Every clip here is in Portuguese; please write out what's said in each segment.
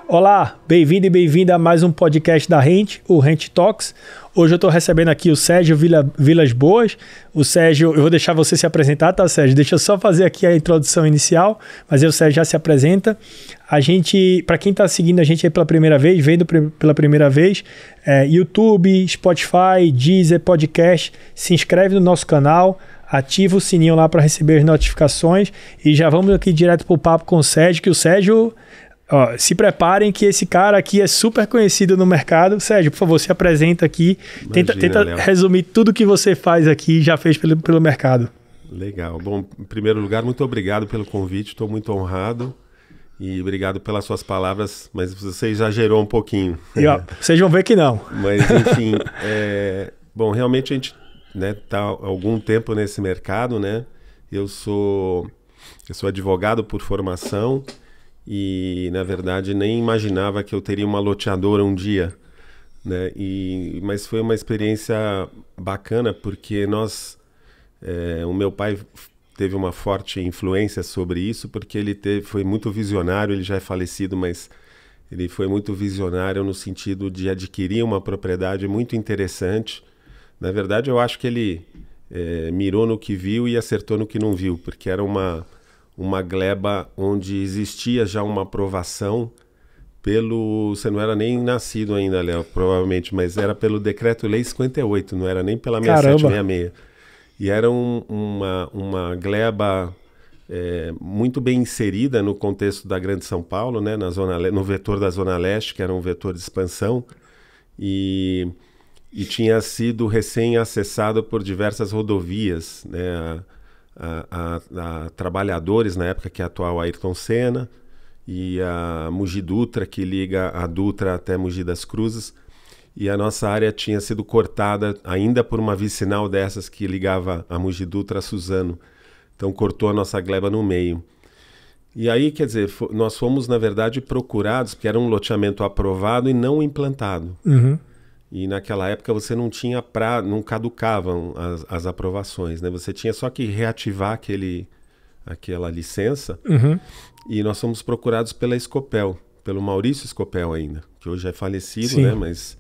Olá, bem-vindo e bem-vinda a mais um podcast da Rent, o Rent Talks. Hoje eu estou recebendo aqui o Sérgio Vilas Boas. O Sérgio, eu vou deixar você se apresentar, tá, Sérgio? Deixa eu só fazer aqui a introdução inicial, mas aí o Sérgio já se apresenta. A gente, para quem está seguindo a gente aí pela primeira vez, vendo pela primeira vez, YouTube, Spotify, Deezer, Podcast, se inscreve no nosso canal, ativa o sininho lá para receber as notificações e já vamos aqui direto para o papo com o Sérgio, que o Sérgio... Ó, se preparem que esse cara aqui é super conhecido no mercado. Sérgio, por favor, se apresenta aqui. Imagina, tenta resumir tudo que você faz aqui e já fez pelo mercado. Legal. Bom, em primeiro lugar, muito obrigado pelo convite. Estou muito honrado e obrigado pelas suas palavras, mas você exagerou um pouquinho. E, ó, vocês vão ver que não. Mas, enfim, bom, realmente a gente tá há algum tempo nesse mercado, né? Eu sou advogado por formação. E, na verdade, nem imaginava que eu teria uma loteadora um dia, né? Mas foi uma experiência bacana porque o meu pai teve uma forte influência sobre isso, porque ele foi muito visionário, ele já é falecido, mas ele foi muito visionário no sentido de adquirir uma propriedade muito interessante. Na verdade, eu acho que ele mirou no que viu e acertou no que não viu, porque era uma gleba onde existia já uma aprovação você não era nem nascido ainda, Léo, provavelmente, mas era pelo Decreto-Lei 58, não era nem pela 6766. E era uma gleba muito bem inserida no contexto da Grande São Paulo, né, no vetor da Zona Leste, que era um vetor de expansão, e tinha sido recém-acessado por diversas rodovias, né, a Trabalhadores, na época, que é a atual Ayrton Senna, e a Mogi Dutra, que liga a Dutra até Mogi das Cruzes, e a nossa área tinha sido cortada ainda por uma vicinal dessas que ligava a Mogi Dutra a Suzano, então cortou a nossa gleba no meio. E aí, quer dizer, nós fomos, na verdade, procurados, porque era um loteamento aprovado e não implantado. Uhum. E naquela época você não tinha não caducavam as aprovações, né? Você tinha só que reativar aquela licença. Uhum. E nós fomos procurados pela Escopel, pelo Maurício Escopel ainda, que hoje é falecido, Sim, né? Mas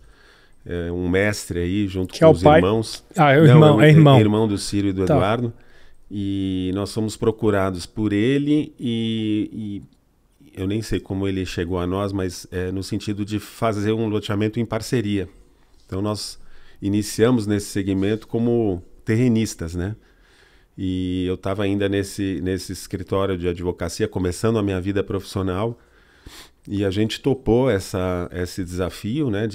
é um mestre aí junto que com é o os pai? irmãos. Ah, é o irmão, é irmão. É irmão do Ciro e do Tá. Eduardo. E nós fomos procurados por ele e eu nem sei como ele chegou a nós, mas no sentido de fazer um loteamento em parceria. Então nós iniciamos nesse segmento como terrenistas, né? E eu estava ainda nesse escritório de advocacia, começando a minha vida profissional, e a gente topou esse desafio, né?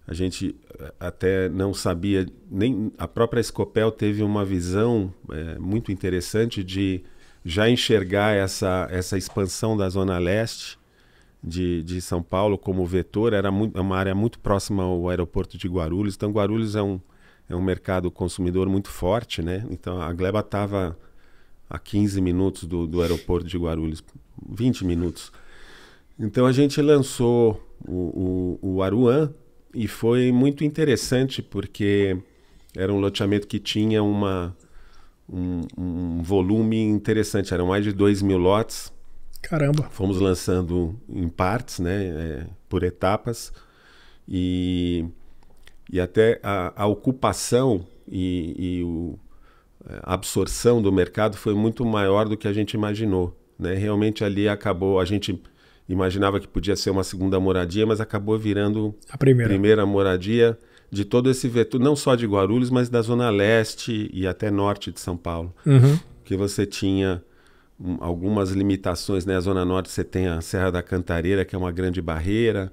A gente até não sabia, nem a própria Escopel teve uma visão muito interessante de já enxergar essa expansão da Zona Leste de São Paulo como vetor. Era uma área muito próxima ao aeroporto de Guarulhos. Então Guarulhos é um mercado consumidor muito forte, né? Então a gleba estava a 15 minutos do aeroporto de Guarulhos, 20 minutos. Então a gente lançou o Aruan e foi muito interessante porque era um loteamento que tinha um volume interessante, eram mais de 2.000 lotes. Caramba. Fomos lançando em partes, né, por etapas, e até a ocupação e a absorção do mercado foi muito maior do que a gente imaginou, né? Realmente ali a gente imaginava que podia ser uma segunda moradia, mas acabou virando a primeira moradia de todo esse vetor, não só de Guarulhos, mas da Zona Leste e até Norte de São Paulo. Uhum. Que você tinha algumas limitações, né? A Zona Norte você tem a Serra da Cantareira, que é uma grande barreira,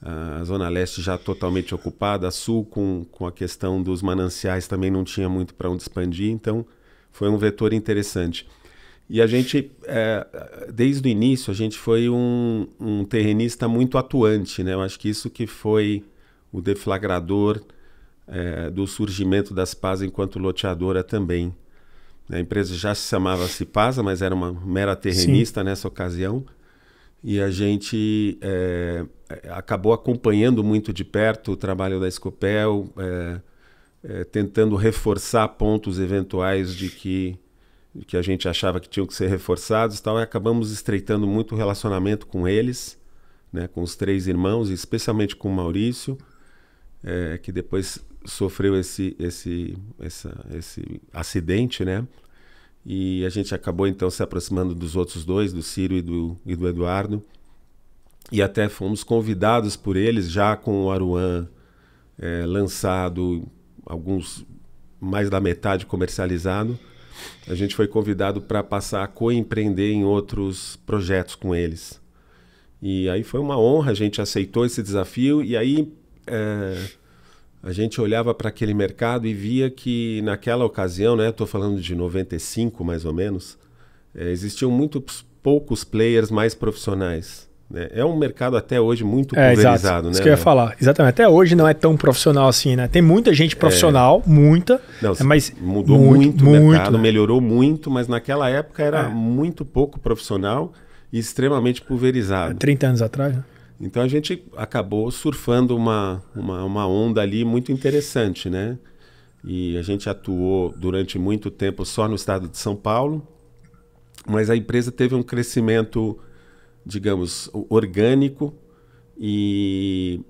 a Zona Leste já totalmente ocupada, a Sul com a questão dos mananciais também não tinha muito para onde expandir, então foi um vetor interessante. E a gente, desde o início, a gente foi um terrenista muito atuante, né? Eu acho que isso que foi o deflagrador do surgimento da Cipasa enquanto loteadora também. A empresa já se chamava Cipasa, mas era uma mera terrenista. Sim. Nessa ocasião. E a gente acabou acompanhando muito de perto o trabalho da Escopel, tentando reforçar pontos eventuais de que a gente achava que tinham que ser reforçados e tal, e acabamos estreitando muito o relacionamento com eles, né, com os 3 irmãos, especialmente com o Maurício, que depois sofreu esse acidente, né? E a gente acabou então se aproximando dos outros 2, do Ciro e do Eduardo, e até fomos convidados por eles, já com o Aruan lançado, alguns mais da metade comercializado. A gente foi convidado para passar a coempreender em outros projetos com eles. E aí foi uma honra, a gente aceitou esse desafio, e aí a gente olhava para aquele mercado e via que naquela ocasião, né, estou falando de 95 mais ou menos, existiam muito poucos players mais profissionais. Né? É um mercado até hoje muito pulverizado. Exato. Né? Isso que eu ia falar. Exatamente. Até hoje não é tão profissional assim, né? Tem muita gente profissional, muita. Não, mas mudou muito o mercado, melhorou muito, mas naquela época era muito pouco profissional e extremamente pulverizado. 30 anos atrás, né? Então a gente acabou surfando uma onda ali muito interessante, né? E a gente atuou durante muito tempo só no estado de São Paulo, mas a empresa teve um crescimento, digamos, orgânico e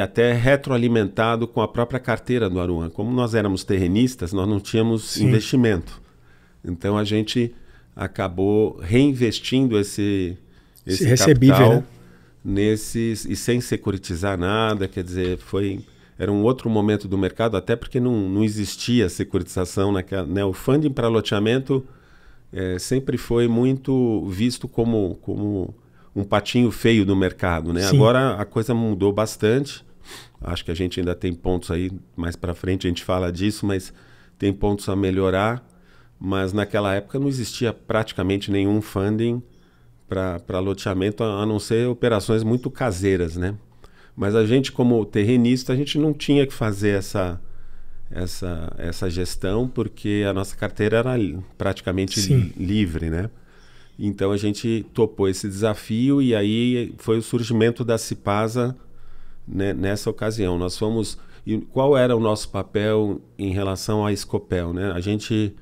até retroalimentado com a própria carteira do Aruan. Como nós éramos terrenistas, nós não tínhamos investimento. Então a gente acabou reinvestindo esse capital, né? Nesses, e sem securitizar nada, quer dizer, era um outro momento do mercado, até porque não existia securitização naquela, né? O funding para loteamento sempre foi muito visto como um patinho feio do mercado, né? Agora a coisa mudou bastante. Acho que a gente ainda tem pontos aí, mais para frente a gente fala disso, mas tem pontos a melhorar. Mas naquela época não existia praticamente nenhum funding para loteamento, a não ser operações muito caseiras, né? Mas a gente, como terrenista, a gente não tinha que fazer essa gestão, porque a nossa carteira era praticamente livre, né? Então a gente topou esse desafio, e aí foi o surgimento da Cipasa, né, nessa ocasião. Nós fomos... E qual era o nosso papel em relação à Scopel, né? A gente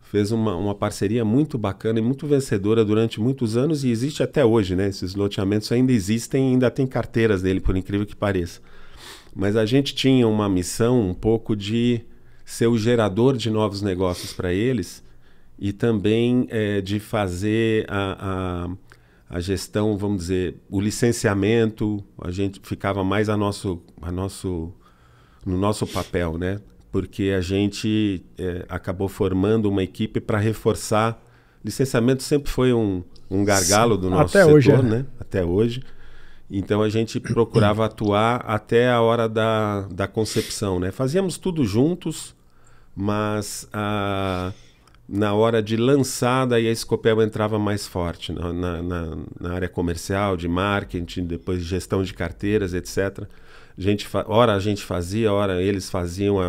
fez uma parceria muito bacana e muito vencedora durante muitos anos, e existe até hoje, né? Esses loteamentos ainda existem, ainda tem carteiras dele, por incrível que pareça. Mas a gente tinha uma missão um pouco de ser o gerador de novos negócios para eles, e também de fazer a gestão, vamos dizer, o licenciamento. A gente ficava mais no nosso papel, né? Porque a gente acabou formando uma equipe para reforçar. Licenciamento sempre foi um gargalo do nosso setor, hoje, né? Até hoje. Então a gente procurava atuar até a hora da concepção, né? Fazíamos tudo juntos, mas na hora de lançada, aí a Scopel entrava mais forte na área comercial, de marketing, depois de gestão de carteiras, etc. Ora a gente fazia, ora eles faziam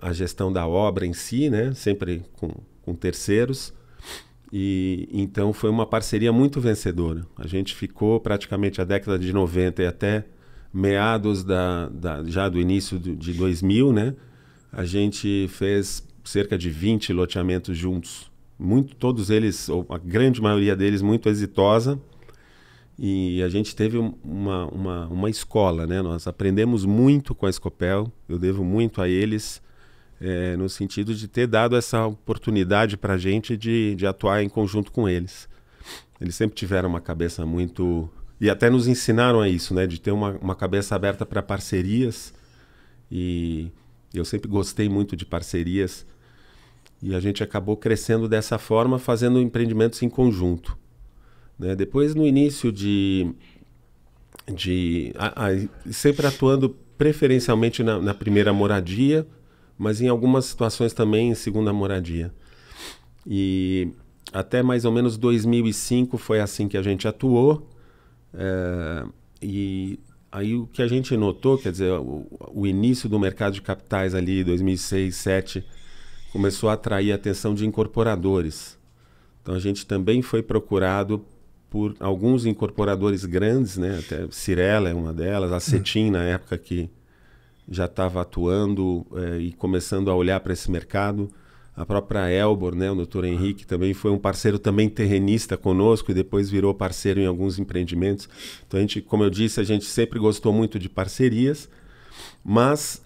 a gestão da obra em si, né? Sempre com terceiros. E então foi uma parceria muito vencedora. A gente ficou praticamente a década de 90 e até meados já do início de 2000, né? A gente fez cerca de 20 loteamentos juntos. Todos eles, ou a grande maioria deles, muito exitosa. E a gente teve uma escola, né? Nós aprendemos muito com a Scopel. Eu devo muito a eles, no sentido de ter dado essa oportunidade para a gente de atuar em conjunto com eles. Eles sempre tiveram uma cabeça muito... E até nos ensinaram a isso, né? De ter uma cabeça aberta para parcerias. E eu sempre gostei muito de parcerias. E a gente acabou crescendo dessa forma, fazendo empreendimentos em conjunto. Né? Depois, no início sempre atuando preferencialmente na primeira moradia, mas em algumas situações também em segunda moradia. E até mais ou menos 2005 foi assim que a gente atuou. E aí o que a gente notou, quer dizer, o início do mercado de capitais ali, 2006, 2007, começou a atrair a atenção de incorporadores. Então a gente também foi procurado por alguns incorporadores grandes, né? Até Cirela é uma delas, a Cetim, na época que já estava atuando e começando a olhar para esse mercado. A própria Elbor, né, o Dr. Henrique, também foi um parceiro também terrenista conosco e depois virou parceiro em alguns empreendimentos. Então, como eu disse, a gente sempre gostou muito de parcerias, mas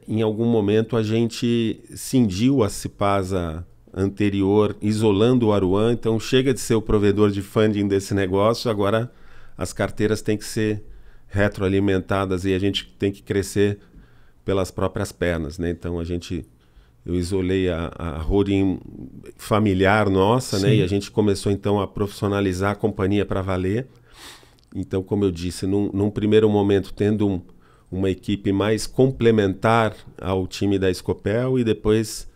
em algum momento a gente cindiu a Cipasa anterior, isolando o Aruan. Então, chega de ser o provedor de funding desse negócio, agora as carteiras têm que ser retroalimentadas e a gente tem que crescer pelas próprias pernas, né? Então, eu isolei a holding familiar nossa, né? E a gente começou então a profissionalizar a companhia para valer. Então, como eu disse, num primeiro momento tendo uma equipe mais complementar ao time da Scopel, e depois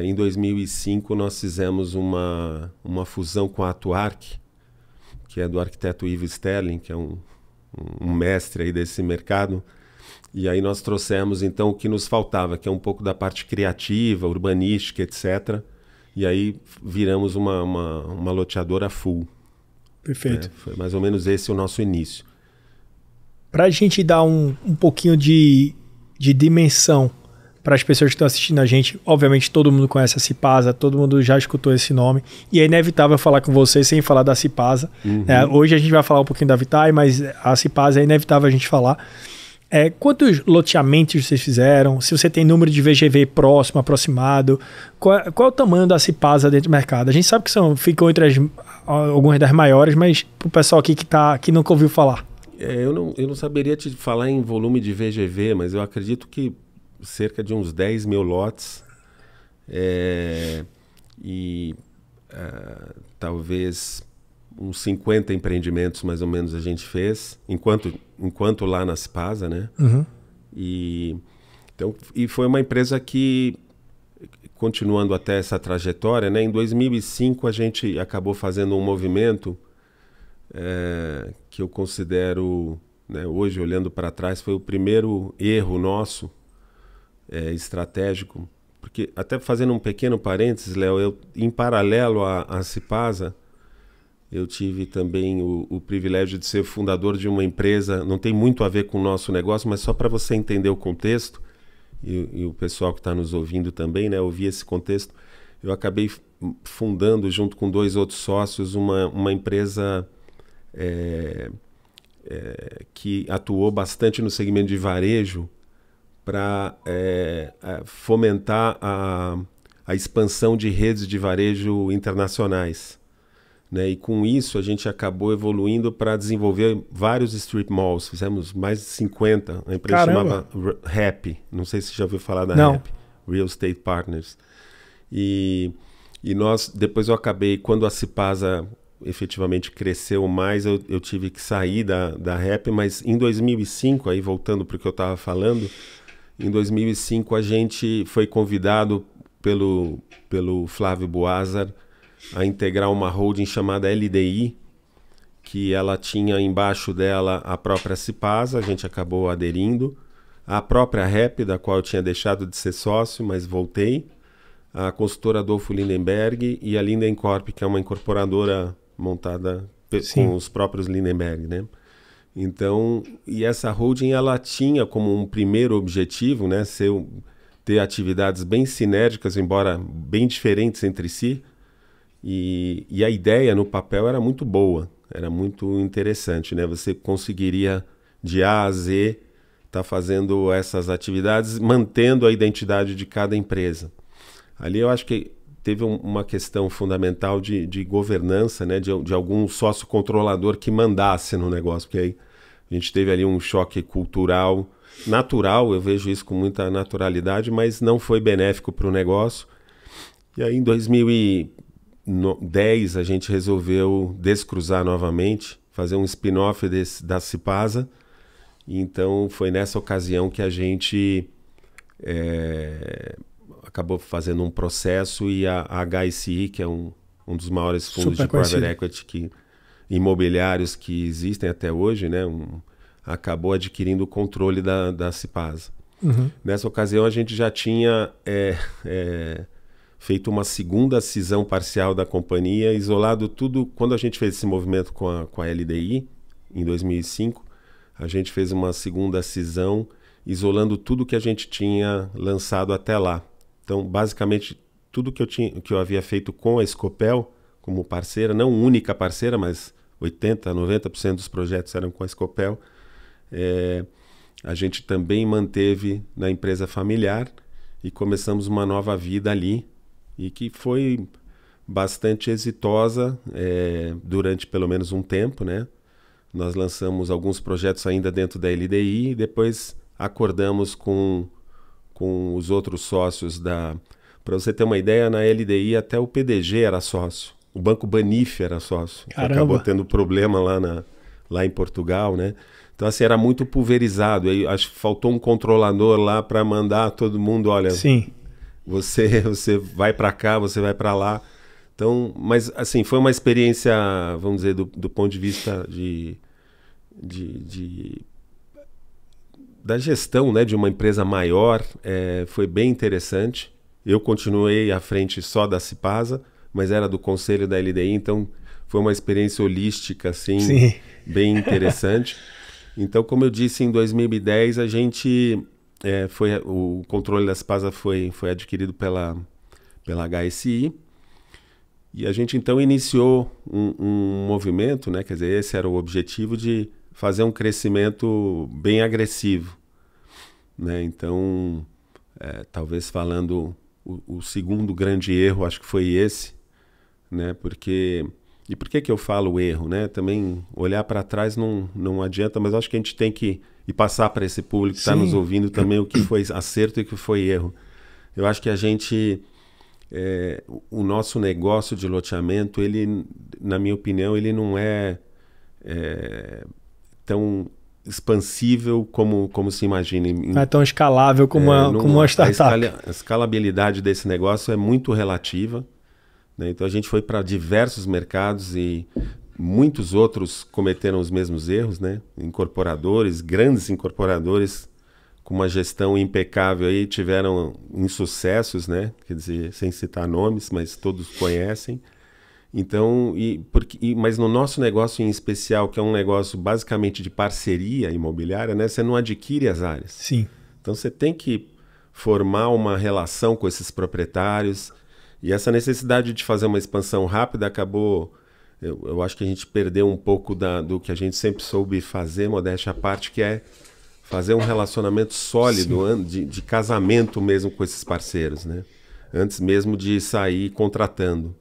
em 2005 nós fizemos uma fusão com a Atuark, que é do arquiteto Ivo Sterling, que é um mestre aí desse mercado. E aí nós trouxemos, então, o que nos faltava, que é um pouco da parte criativa, urbanística, etc. E aí viramos uma loteadora full. Perfeito. Foi mais ou menos esse o nosso início. Para a gente dar um pouquinho de dimensão para as pessoas que estão assistindo a gente, obviamente todo mundo conhece a Cipasa, todo mundo já escutou esse nome, e é inevitável falar com vocês sem falar da Cipasa. Hoje a gente vai falar um pouquinho da Vitae, mas a Cipasa é inevitável a gente falar. Quantos loteamentos vocês fizeram? Se você tem número de VGV próximo, aproximado? Qual é o tamanho da Cipasa dentro do mercado? A gente sabe que ficam entre algumas das maiores, mas para o pessoal aqui que nunca ouviu falar. Eu não saberia te falar em volume de VGV, mas eu acredito que cerca de uns 10 mil lotes. Talvez uns 50 empreendimentos mais ou menos a gente fez, enquanto lá na Cipasa, né? E foi uma empresa que, continuando até essa trajetória, né? Em 2005 a gente acabou fazendo um movimento que eu considero, né, hoje olhando para trás, foi o primeiro erro nosso estratégico, porque até fazendo um pequeno parênteses, Léo, em paralelo à Cipasa, eu tive também o privilégio de ser fundador de uma empresa, não tem muito a ver com o nosso negócio, mas só para você entender o contexto, e o pessoal que está nos ouvindo também, né, ouvir esse contexto. Eu acabei fundando, junto com 2 outros sócios, uma empresa que atuou bastante no segmento de varejo para fomentar a expansão de redes de varejo internacionais. Né? E com isso a gente acabou evoluindo para desenvolver vários strip malls. Fizemos mais de 50. A empresa chamava REP. Não sei se você já ouviu falar da REP. Real Estate Partners. E depois eu acabei, quando a Cipasa efetivamente cresceu mais, eu tive que sair da REP, mas em 2005, aí voltando para o que eu estava falando, em 2005 a gente foi convidado pelo Flávio Boazar a integrar uma holding chamada LDI, que ela tinha embaixo dela a própria Cipasa, a gente acabou aderindo, a própria REP, da qual eu tinha deixado de ser sócio, mas voltei, a consultora Adolfo Lindenberg e a Lindencorp, que é uma incorporadora montada com os próprios Lindenberg, né? Então, e essa holding ela tinha como um primeiro objetivo, né, ter atividades bem sinérgicas, embora bem diferentes entre si, e a ideia no papel era muito boa, era muito interessante, né? Você conseguiria de A a Z estar fazendo essas atividades, mantendo a identidade de cada empresa. Ali eu acho que teve uma questão fundamental de governança, né? De algum sócio controlador que mandasse no negócio, porque aí a gente teve ali um choque cultural natural, eu vejo isso com muita naturalidade, mas não foi benéfico para o negócio. E aí em 2010 a gente resolveu descruzar novamente, fazer um spin-off da Cipasa. Então foi nessa ocasião que a gente acabou fazendo um processo, e a HSI, que é um dos maiores fundos de private equity imobiliários que existem até hoje, né, acabou adquirindo o controle da Cipasa. Nessa ocasião a gente já tinha feito uma segunda cisão parcial da companhia, isolado tudo. Quando a gente fez esse movimento com a LDI, em 2005, a gente fez uma segunda cisão isolando tudo que a gente tinha lançado até lá. Então, basicamente, tudo que eu havia feito com a Scopel como parceira, não única parceira, mas 80%, 90% dos projetos eram com a Scopel, a gente também manteve na empresa familiar e começamos uma nova vida ali, e que foi bastante exitosa durante pelo menos um tempo, né? Nós lançamos alguns projetos ainda dentro da LDI e depois acordamos com os outros sócios da... Para você ter uma ideia, na LDI até o PDG era sócio, o Banco Banif era sócio. Acabou tendo problema lá em Portugal, né? Então, assim, era muito pulverizado. Aí, acho que faltou um controlador lá para mandar todo mundo, olha, sim, você vai para cá, você vai para lá. Então, mas, assim, foi uma experiência, vamos dizer, do ponto de vista da gestão, né, de uma empresa maior, foi bem interessante. Eu continuei à frente só da Cipasa, mas era do conselho da LDI, então foi uma experiência holística, assim, sim, bem interessante. Então, como eu disse, em 2010 a gente o controle da Cipasa foi adquirido pela HSI, e a gente então iniciou um movimento, né? Quer dizer, esse era o objetivo, de fazer um crescimento bem agressivo, né? Então, talvez falando o segundo grande erro, acho que foi esse, né? E por que eu falo erro, né? Também olhar para trás não adianta, mas acho que a gente tem que passar para esse público que está nos ouvindo também o que foi acerto e o que foi erro. Eu acho que a gente, o nosso negócio de loteamento, ele, na minha opinião, ele não é tão expansível como se imagina. Não é tão escalável como uma startup. A escalabilidade desse negócio é muito relativa, né? Então a gente foi para diversos mercados e muitos outros cometeram os mesmos erros, né? Incorporadores, grandes incorporadores com uma gestão impecável aí tiveram insucessos, né? Quer dizer, sem citar nomes, mas todos conhecem. Então, mas no nosso negócio em especial, que é um negócio basicamente de parceria imobiliária, né? Você não adquire as áreas. Sim. Então você tem que formar uma relação com esses proprietários, e essa necessidade de fazer uma expansão rápida acabou... Eu acho que a gente perdeu um pouco do que a gente sempre soube fazer, modéstia à parte, que é fazer um relacionamento sólido, de casamento mesmo com esses parceiros, né? Antes mesmo de sair contratando.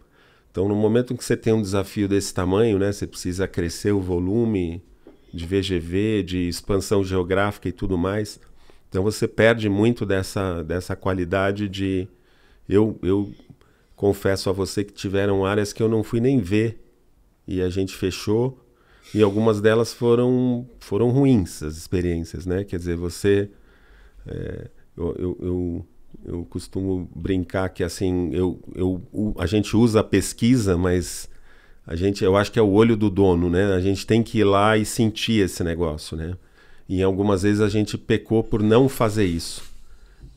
Então, no momento em que você tem um desafio desse tamanho, né, você precisa crescer o volume de VGV, de expansão geográfica e tudo mais. Então, você perde muito dessa qualidade de... Eu confesso a você que tiveram áreas que eu não fui nem ver, e a gente fechou, e algumas delas foram ruins, as experiências, né? Quer dizer, você... Eu costumo brincar que, assim, a gente usa a pesquisa, mas eu acho que é o olho do dono, né? A gente tem que ir lá e sentir esse negócio, né? E algumas vezes a gente pecou por não fazer isso.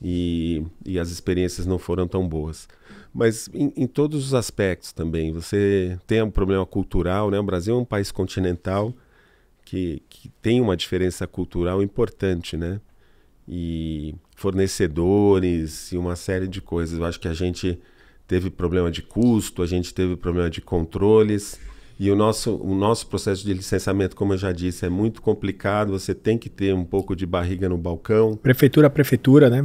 E as experiências não foram tão boas. Mas em todos os aspectos também. Você tem um problema cultural, né? O Brasil é um país continental que tem uma diferença cultural importante, né? E fornecedores e uma série de coisas. Eu acho que a gente teve problema de custo, a gente teve problema de controles, e o nosso processo de licenciamento, como eu já disse, é muito complicado. Você tem que ter um pouco de barriga no balcão. Prefeitura a prefeitura, né?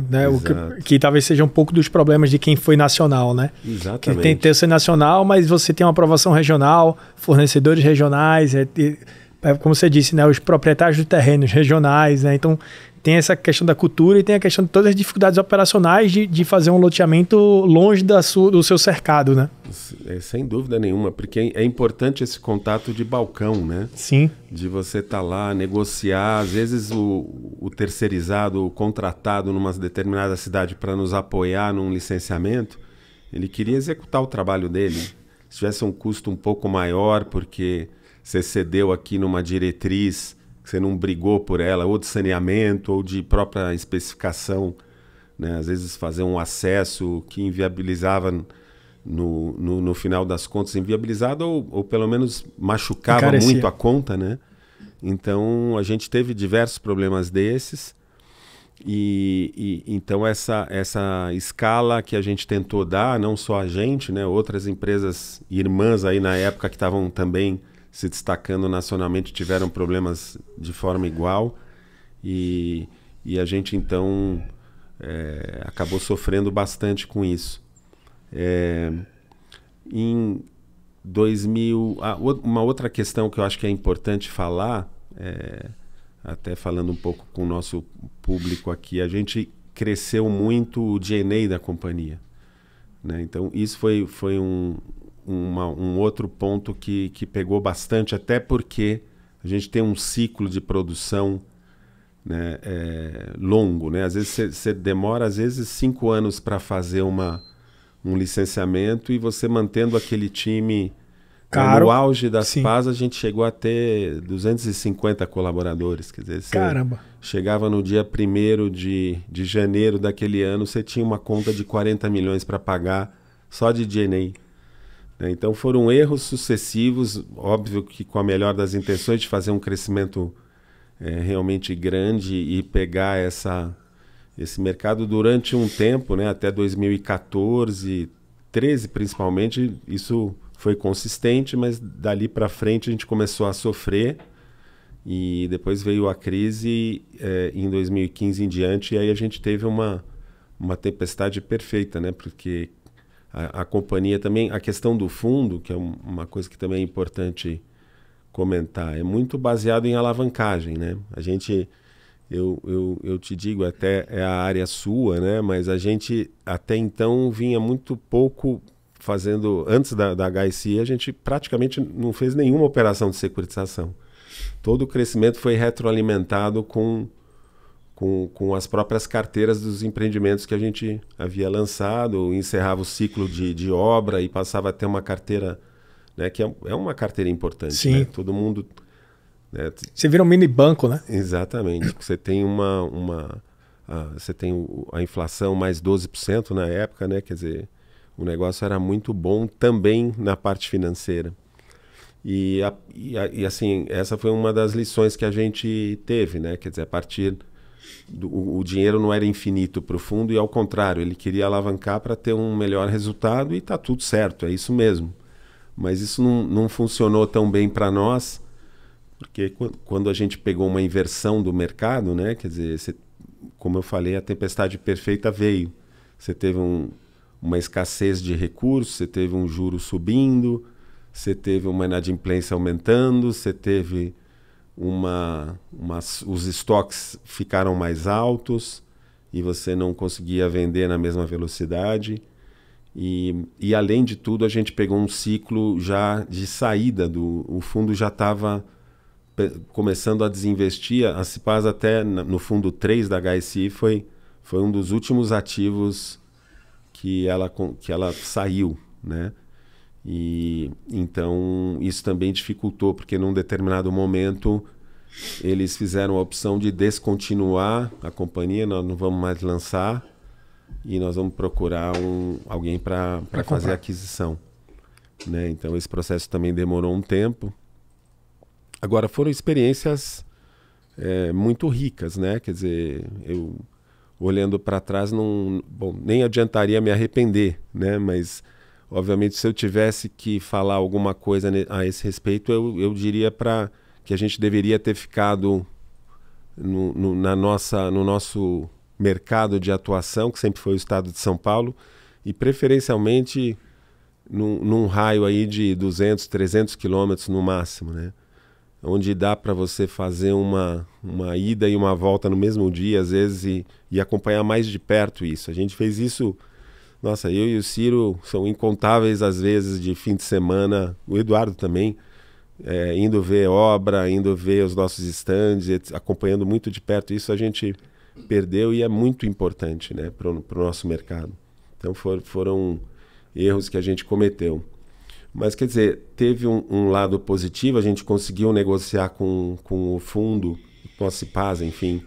Que talvez seja um pouco dos problemas de quem foi nacional, né? Exatamente. Que tem que ter ser nacional, mas você tem uma aprovação regional, fornecedores regionais, como você disse, né? Os proprietários de terrenos regionais, né? Então, tem essa questão da cultura e tem a questão de todas as dificuldades operacionais de fazer um loteamento longe do seu cercado, né? Sem dúvida nenhuma, porque é importante esse contato de balcão, né? Sim. De você estar lá, negociar. Às vezes o terceirizado, o contratado numa determinada cidade para nos apoiar num licenciamento, ele queria executar o trabalho dele. Se tivesse um custo um pouco maior, porque você cedeu aqui numa diretriz, você não brigou por ela, ou de saneamento, ou de própria especificação, né? Às vezes fazer um acesso que inviabilizava, no final das contas, inviabilizado ou pelo menos machucava Encarecia muito a conta, né? Então, a gente teve diversos problemas desses, Então essa escala que a gente tentou dar, não só a gente, né, outras empresas irmãs aí na época que estavam também se destacando nacionalmente tiveram problemas de forma igual e a gente então acabou sofrendo bastante com isso. Em 2000, uma outra questão que eu acho que é importante falar, até falando um pouco com o nosso público aqui, a gente cresceu muito o G&A da companhia, né? Então isso foi um outro ponto que pegou bastante, até porque a gente tem um ciclo de produção, né, longo, né? Às vezes você demora 5 anos para fazer um licenciamento e você mantendo aquele time. Caro. No auge das Sim. PAS, a gente chegou a ter 250 colaboradores. Quer dizer, Caramba. Chegava no dia 1º de janeiro daquele ano, você tinha uma conta de 40 milhões para pagar só de G&A. Então foram erros sucessivos, óbvio que com a melhor das intenções de fazer um crescimento realmente grande e pegar esse mercado durante um tempo, né, até 2014, 13 principalmente, isso foi consistente, mas dali para frente a gente começou a sofrer e depois veio a crise em 2015 em diante e aí a gente teve uma tempestade perfeita, né? Porque a companhia também, a questão do fundo, que é uma coisa que também é importante comentar, é muito baseado em alavancagem, né? A gente, eu te digo, até é a área sua, né? Mas a gente até então vinha muito pouco fazendo, antes da HSI, a gente praticamente não fez nenhuma operação de securitização. Todo o crescimento foi retroalimentado com as próprias carteiras dos empreendimentos que a gente havia lançado, encerrava o ciclo de obra e passava a ter uma carteira, né, que é uma carteira importante. Sim. Né? Todo mundo... Né? Você vira um mini banco, né? Exatamente. Você tem você tem a inflação mais 12% na época, né? Quer dizer, o negócio era muito bom também na parte financeira. E assim, essa foi uma das lições que a gente teve, né? Quer dizer, a partir o dinheiro não era infinito para o fundo e ao contrário, ele queria alavancar para ter um melhor resultado e está tudo certo, é isso mesmo. Mas isso não funcionou tão bem para nós, porque quando a gente pegou uma inversão do mercado, né? Quer dizer, como eu falei, a tempestade perfeita veio. Você teve uma escassez de recursos, você teve um juro subindo, você teve uma inadimplência aumentando, você teve os estoques ficaram mais altos e você não conseguia vender na mesma velocidade. E além de tudo, a gente pegou um ciclo já de saída, o fundo já estava começando a desinvestir. A Cipaz até no fundo 3 da HSI foi um dos últimos ativos que ela saiu, né? E então isso também dificultou, porque num determinado momento eles fizeram a opção de descontinuar a companhia, nós não vamos mais lançar e nós vamos procurar alguém para fazer a aquisição, né? Então esse processo também demorou um tempo. Agora foram experiências muito ricas, né? Quer dizer, eu olhando para trás, nem adiantaria me arrepender, né? Mas, obviamente, se eu tivesse que falar alguma coisa a esse respeito, eu diria que a gente deveria ter ficado no nosso mercado de atuação, que sempre foi o estado de São Paulo, e preferencialmente num raio aí de 200, 300 quilômetros no máximo, né? Onde dá para você fazer uma ida e uma volta no mesmo dia, às vezes, e acompanhar mais de perto isso. A gente fez isso, nossa, eu e o Ciro são incontáveis às vezes de fim de semana, o Eduardo também, indo ver obra, indo ver os nossos estandes, acompanhando muito de perto. Isso a gente perdeu e é muito importante, né, para o nosso mercado. Então foram erros que a gente cometeu. Mas, quer dizer, teve um lado positivo, a gente conseguiu negociar com o fundo, com a Cipaz, enfim,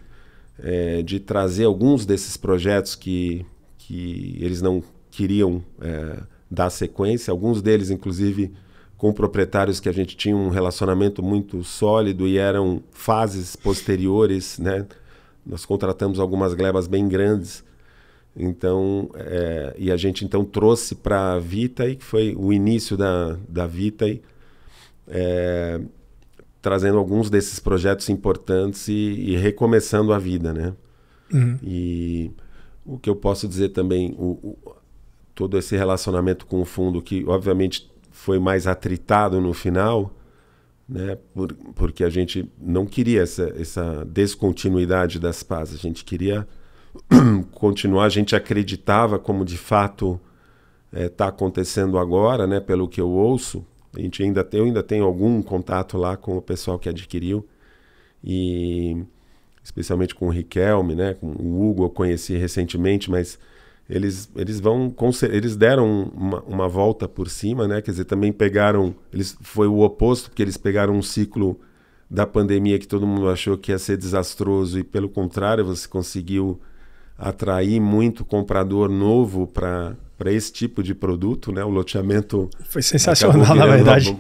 de trazer alguns desses projetos que eles não queriam dar sequência, alguns deles, inclusive, com proprietários que a gente tinha um relacionamento muito sólido e eram fases posteriores, né, nós contratamos algumas glebas bem grandes. Então, e a gente então trouxe para a Vitae, que foi o início da Vitae, trazendo alguns desses projetos importantes e recomeçando a vida, né? E o que eu posso dizer também, todo esse relacionamento com o fundo, que obviamente foi mais atritado no final, né? Porque a gente não queria essa descontinuidade das PAs, a gente queria continuar, a gente acreditava, como de fato está acontecendo agora, né? Pelo que eu ouço, eu ainda tenho algum contato lá com o pessoal que adquiriu, e especialmente com o Riquelme, né? Com o Hugo eu conheci recentemente, mas eles deram uma volta por cima, né? Quer dizer, também foi o oposto, porque eles pegaram um ciclo da pandemia que todo mundo achou que ia ser desastroso, e pelo contrário, você conseguiu atrair muito comprador novo para esse tipo de produto, né? O loteamento foi sensacional, na verdade.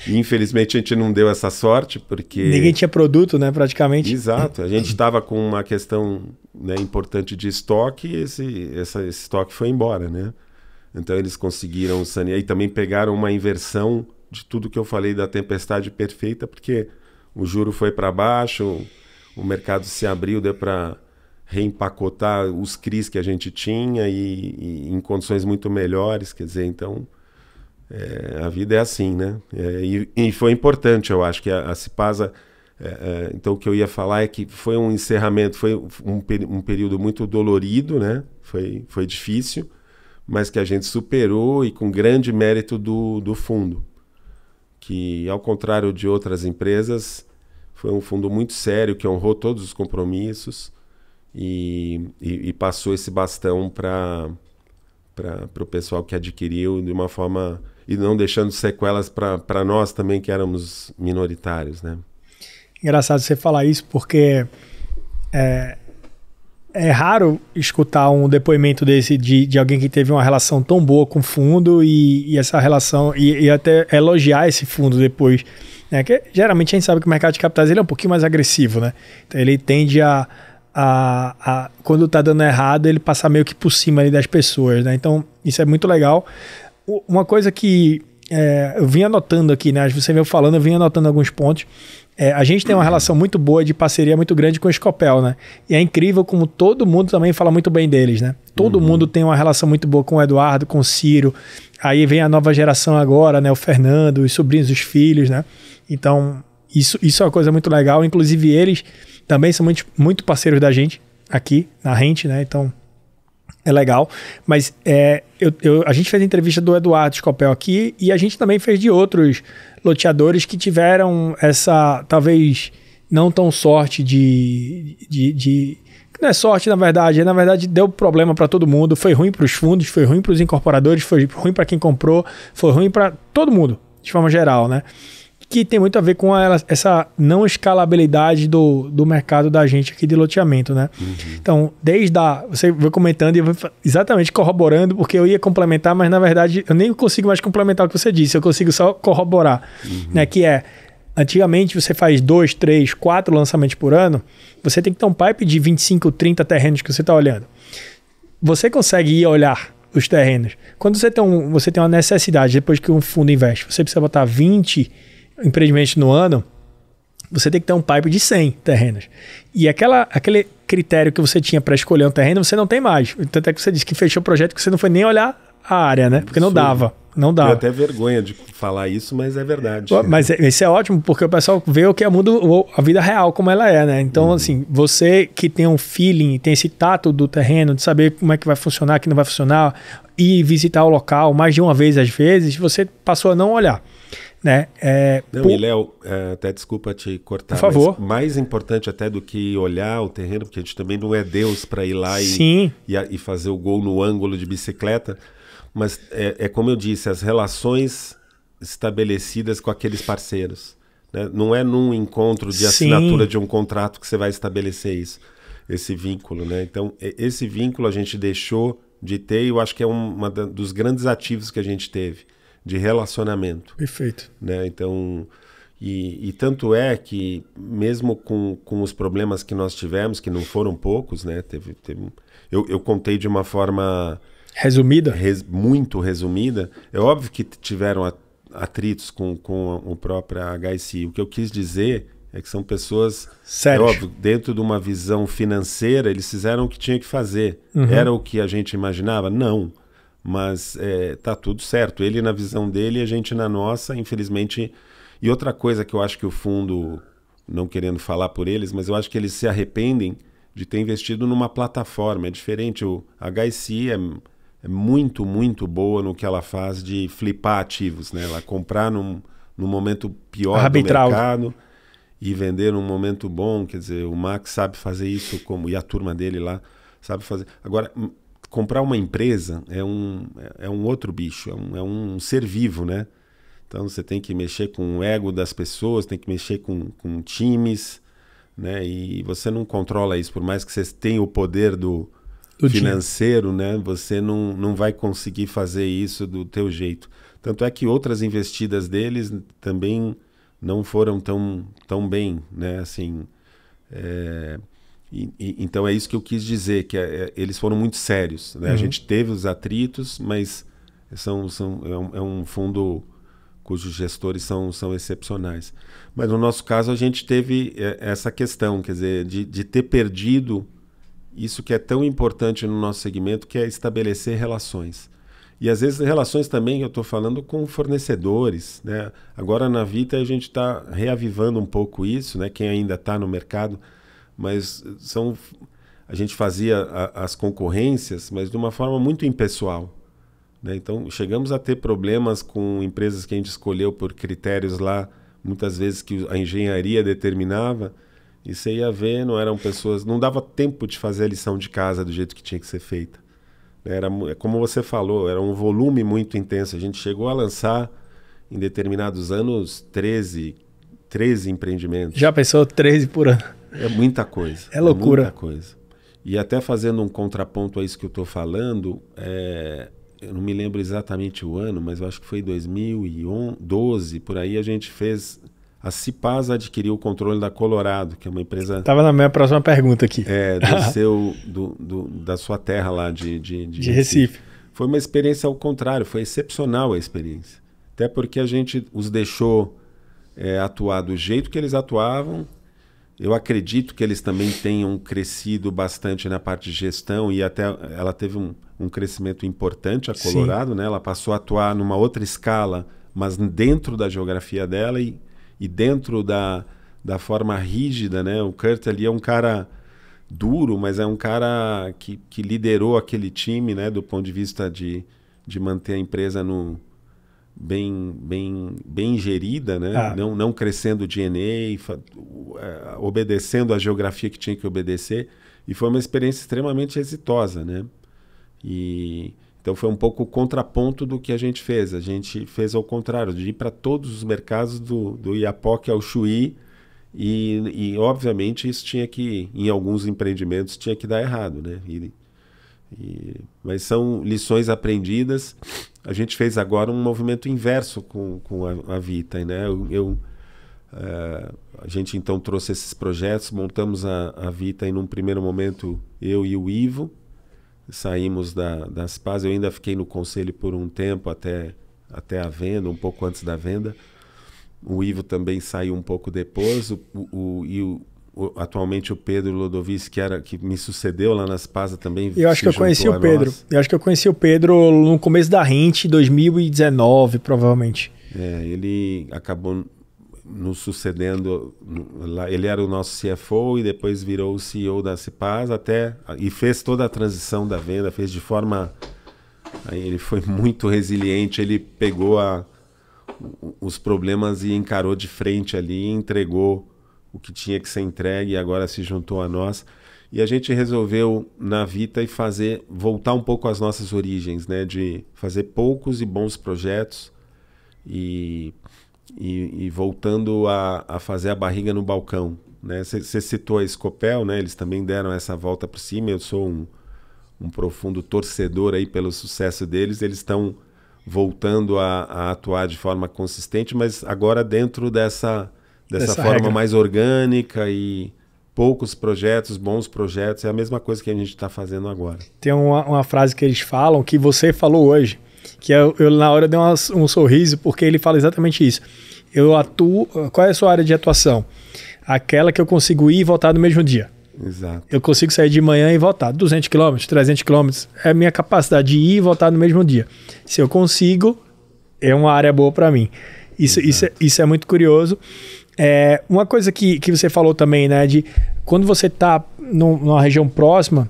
Infelizmente a gente não deu essa sorte, porque ninguém tinha produto, né? Praticamente. Exato. A gente estava com uma questão, né, importante de estoque, e esse estoque foi embora, né? Então eles conseguiram sanear e também pegaram uma inversão de tudo que eu falei da tempestade perfeita, porque o juro foi para baixo, o mercado se abriu, deu para reempacotar os CRIs que a gente tinha e em condições muito melhores, quer dizer, então a vida é assim, né? E foi importante, eu acho, que a Cipasa, então o que eu ia falar é que foi um encerramento, foi um período muito dolorido, né? Foi difícil, mas que a gente superou, e com grande mérito do fundo, que ao contrário de outras empresas, foi um fundo muito sério, que honrou todos os compromissos, e passou esse bastão para o pessoal que adquiriu de uma forma, e não deixando sequelas para nós também, que éramos minoritários, né? Engraçado você falar isso, porque é raro escutar um depoimento desse de alguém que teve uma relação tão boa com o fundo, e essa relação, e até elogiar esse fundo depois, né? Que geralmente a gente sabe que o mercado de capitais ele é um pouquinho mais agressivo, né? Então ele tende a quando tá dando errado, ele passar meio que por cima ali das pessoas, né? Então isso é muito legal. Uma coisa que eu vim anotando aqui, né? Você veio falando, eu vim anotando alguns pontos. A gente tem uma relação muito boa, de parceria muito grande com o Scopel, né? E é incrível como todo mundo também fala muito bem deles, né? Todo mundo tem uma relação muito boa com o Eduardo, com o Ciro. Aí vem a nova geração agora, né? O Fernando, os sobrinhos, os filhos, né? Então isso é uma coisa muito legal. Inclusive eles também são muito parceiros da gente aqui na Rente, né? Então é legal. Mas a gente fez a entrevista do Eduardo Scopel aqui, e a gente também fez de outros loteadores que tiveram essa, talvez, não tão sorte não é sorte, na verdade deu problema para todo mundo. Foi ruim para os fundos, foi ruim para os incorporadores, foi ruim para quem comprou, foi ruim para todo mundo, de forma geral, né? Que tem muito a ver com essa não escalabilidade do mercado da gente aqui de loteamento, né? Então, você vai comentando e eu vou exatamente corroborando, porque eu ia complementar, mas na verdade eu nem consigo mais complementar o que você disse, eu consigo só corroborar, né? Que antigamente você faz 2, 3, 4 lançamentos por ano, você tem que ter um pipe de 25, 30 terrenos que você está olhando. Você consegue ir olhar os terrenos. Quando você tem uma necessidade, depois que um fundo investe, você precisa botar 20 empreendimentos no ano, você tem que ter um pipe de 100 terrenos. E aquele critério que você tinha para escolher um terreno, você não tem mais. Tanto é que você disse que fechou o projeto que você não foi nem olhar a área, né? Porque não dava. Não dava. Eu até vergonha de falar isso, mas é verdade. Mas isso é ótimo, porque o pessoal vê o que é a vida real, como ela é, né? Então, assim, você que tem um feeling, tem esse tato do terreno, de saber como é que vai funcionar, que não vai funcionar, e visitar o local mais de uma vez, às vezes, você passou a não olhar. Né? E Léo, até desculpa te cortar, por favor. Mas mais importante até do que olhar o terreno, porque a gente também não é Deus para ir lá e fazer o gol no ângulo de bicicleta, mas como eu disse, as relações estabelecidas com aqueles parceiros, né? Não é num encontro de assinatura de um contrato que você vai estabelecer esse vínculo, né? Então esse vínculo a gente deixou de ter, e eu acho que é dos grandes ativos que a gente teve de relacionamento. Perfeito. Né? Então, E tanto é que, mesmo com os problemas que nós tivemos, que não foram poucos, né? Eu contei de uma forma Resumida? Muito resumida. É óbvio que tiveram atritos com o próprio HSI. O que eu quis dizer é que são pessoas, é óbvio, dentro de uma visão financeira, eles fizeram o que tinha que fazer. Era o que a gente imaginava? Não. Mas tá tudo certo. Ele na visão dele e a gente na nossa, infelizmente. E outra coisa que eu acho que o fundo, não querendo falar por eles, mas eu acho que eles se arrependem de ter investido numa plataforma. É diferente. O HSI é muito, muito boa no que ela faz de flipar ativos, né? Ela comprar num momento pior do mercado e vender num momento bom. Quer dizer, o Max sabe fazer isso, e a turma dele lá sabe fazer. Agora, comprar uma empresa é um outro bicho, é um ser vivo, né? Então você tem que mexer com o ego das pessoas, tem que mexer com times, né? E você não controla isso, por mais que você tenha o poder do financeiro, né? Você não vai conseguir fazer isso do teu jeito. Tanto é que outras investidas deles também não foram tão bem, né? Assim, então é isso que eu quis dizer, que eles foram muito sérios, né? A gente teve os atritos, mas é um fundo cujos gestores são excepcionais. Mas no nosso caso a gente teve essa questão, quer dizer, de ter perdido isso que é tão importante no nosso segmento, que é estabelecer relações. E às vezes relações também, eu estou falando com fornecedores, né? Agora na Vita a gente está reavivando um pouco isso, né? Quem ainda está no mercado, mas a gente fazia as concorrências, mas de uma forma muito impessoal. Então, chegamos a ter problemas com empresas que a gente escolheu por critérios lá, muitas vezes que a engenharia determinava, e você ia ver, não eram pessoas... Não dava tempo de fazer a lição de casa do jeito que tinha que ser feita. Como você falou, era um volume muito intenso. A gente chegou a lançar, em determinados anos, 13 empreendimentos. Já pensou 13 por ano? É muita coisa. É loucura. É muita coisa. E até fazendo um contraponto a isso que eu estou falando... Eu não me lembro exatamente o ano, mas eu acho que foi 2012, por aí a gente fez... A Cipaz adquiriu o controle da Colorado, que é uma empresa... Estava na minha próxima pergunta aqui. Da sua terra lá de Recife. Foi uma experiência ao contrário, foi excepcional a experiência. Até porque a gente os deixou atuar do jeito que eles atuavam. Eu acredito que eles também tenham crescido bastante na parte de gestão e até ela teve um crescimento importante, a Colorado, né? Ela passou a atuar numa outra escala, mas dentro da geografia dela e dentro da forma rígida, né? O Kurt ali é um cara duro, mas é um cara que liderou aquele time, né? Do ponto de vista de manter a empresa bem gerida, né? Não crescendo de G&A, obedecendo a geografia que tinha que obedecer, e foi uma experiência extremamente exitosa, né? Então foi um pouco o contraponto do que a gente fez. A gente fez ao contrário, de ir para todos os mercados do Iapoque ao Chuí, e obviamente isso tinha que, em alguns empreendimentos, tinha que dar errado, né? Mas são lições aprendidas. A gente fez agora um movimento inverso com a Vita, né? A gente então trouxe esses projetos, montamos a Vita e num primeiro momento eu e o Ivo saímos das Paz. Eu ainda fiquei no conselho por um tempo até a venda, um pouco antes da venda. O Ivo também saiu um pouco depois. Atualmente o Pedro Lodovici, que me sucedeu lá nas Paz, também. Eu acho que eu conheci o Pedro. Eu acho que eu conheci o Pedro no começo da Rent, 2019, provavelmente. Ele acabou nos sucedendo lá. Ele era o nosso CFO e depois virou o CEO da Cipaz e fez toda a transição da venda, fez de forma... Ele foi muito resiliente, ele pegou os problemas e encarou de frente ali, entregou o que tinha que ser entregue e agora se juntou a nós. E a gente resolveu na Vita voltar um pouco às nossas origens, né? De fazer poucos e bons projetos e voltando a fazer a barriga no balcão, né? Você citou a Scopel, né? Eles também deram essa volta por cima. Eu sou um profundo torcedor aí pelo sucesso deles. Eles estão voltando a atuar de forma consistente, mas agora dentro dessa forma regra mais orgânica e poucos projetos, bons projetos. É a mesma coisa que a gente está fazendo agora. Tem uma frase que eles falam, que você falou hoje, que eu na hora dei um sorriso, porque ele fala exatamente isso. Eu atuo... Qual é a sua área de atuação? Aquela que eu consigo ir e voltar no mesmo dia. Exato. Eu consigo sair de manhã e voltar. 200 km, 300 km. É a minha capacidade de ir e voltar no mesmo dia. Se eu consigo, é uma área boa para mim. Isso é muito curioso. Uma coisa que você falou também, né? De quando você está numa região próxima,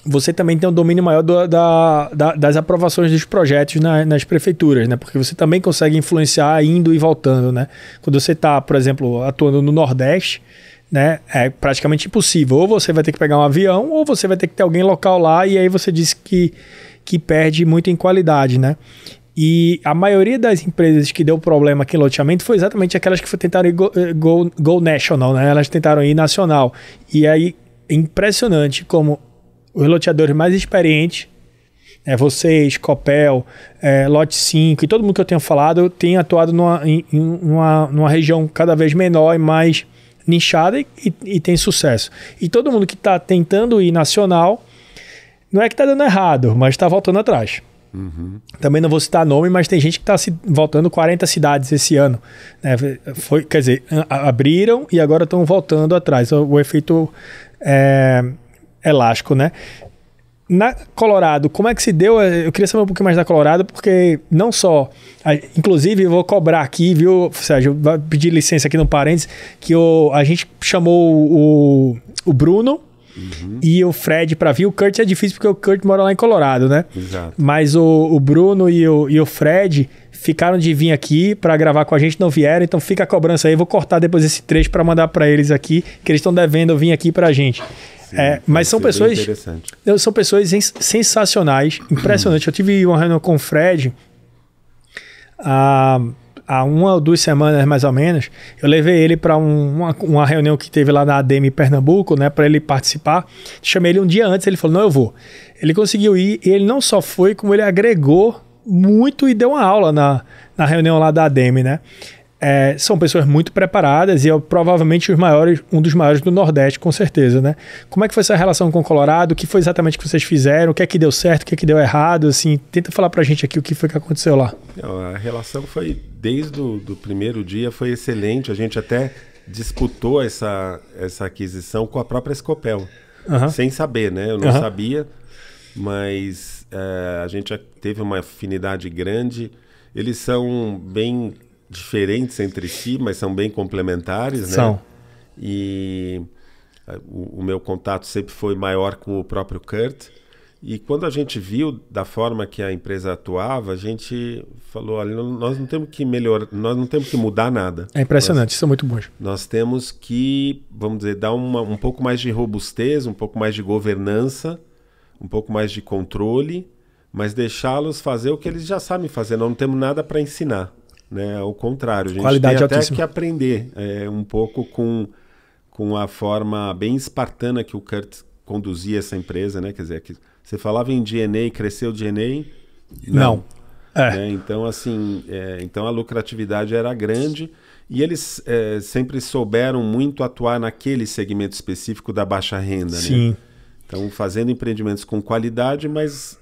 você também tem um domínio maior das aprovações dos projetos nas prefeituras, né? Porque você também consegue influenciar indo e voltando, né? Quando você está, por exemplo, atuando no Nordeste, né? É praticamente impossível. Ou você vai ter que pegar um avião, ou você vai ter que ter alguém local lá, e aí você disse que perde muito em qualidade, né? E a maioria das empresas que deu problema aqui em loteamento foi exatamente aquelas que tentaram ir go national, né? Elas tentaram ir nacional. E aí, é impressionante como os loteadores mais experientes, vocês, Copel, Lote 5 e todo mundo que eu tenho falado, tem atuado numa região cada vez menor e mais nichada e tem sucesso. E todo mundo que está tentando ir nacional, não é que está dando errado, mas está voltando atrás. Uhum. Também não vou citar nome, mas tem gente que está voltando 40 cidades esse ano. Né? Quer dizer, abriram e agora estão voltando atrás. O efeito elástico, né? Na Colorado, como é que se deu? Eu queria saber um pouquinho mais da Colorado, porque não só... Inclusive, eu vou cobrar aqui, viu, Sérgio? Vou pedir licença aqui no parênteses, que a gente chamou o Bruno, uhum, e o Fred para vir. O Kurt é difícil porque o Kurt mora lá em Colorado, né? Exato. Mas o Bruno e o Fred ficaram de vir aqui para gravar com a gente, não vieram, então fica a cobrança aí. Eu vou cortar depois esse trecho para mandar para eles aqui, que eles estão devendo vir aqui para a gente. Sim, mas são pessoas sensacionais, impressionante. Eu tive uma reunião com o Fred há 1 ou 2 semanas, mais ou menos. Eu levei ele para uma reunião que teve lá na ADM Pernambuco, né, para ele participar. Chamei ele um dia antes, ele falou, não, eu vou. Ele conseguiu ir, e ele não só foi, como ele agregou muito e deu uma aula na reunião lá da ADM, né? São pessoas muito preparadas e provavelmente um dos maiores do Nordeste, com certeza, né? Como é que foi essa relação com o Colorado? O que foi exatamente que vocês fizeram? O que é que deu certo? O que é que deu errado? Assim, tenta falar pra gente aqui o que foi que aconteceu lá. A relação foi, desde o primeiro dia, foi excelente. A gente até disputou essa aquisição com a própria Scopel, sem saber, né? Eu não sabia, mas a gente já teve uma afinidade grande. Eles são bem diferentes entre si, mas são bem complementares, né? São. E o meu contato sempre foi maior com o próprio Kurt. E quando a gente viu da forma que a empresa atuava, a gente falou, olha, nós não temos que melhorar, nós não temos que mudar nada. É impressionante, são muito bons. Nós temos que, vamos dizer, dar um pouco mais de robustez, um pouco mais de governança, um pouco mais de controle, mas deixá-los fazer o que eles já sabem fazer. Nós não temos nada para ensinar. Né? Ao contrário, a gente qualidade tem até altíssima. que aprender um pouco com a forma bem espartana que o Kurt conduzia essa empresa, né? Quer dizer, que você falava em DNA, cresceu o DNA? Não. Né? Então, assim, então a lucratividade era grande e eles sempre souberam muito atuar naquele segmento específico da baixa renda. Sim. Né? Então, fazendo empreendimentos com qualidade, mas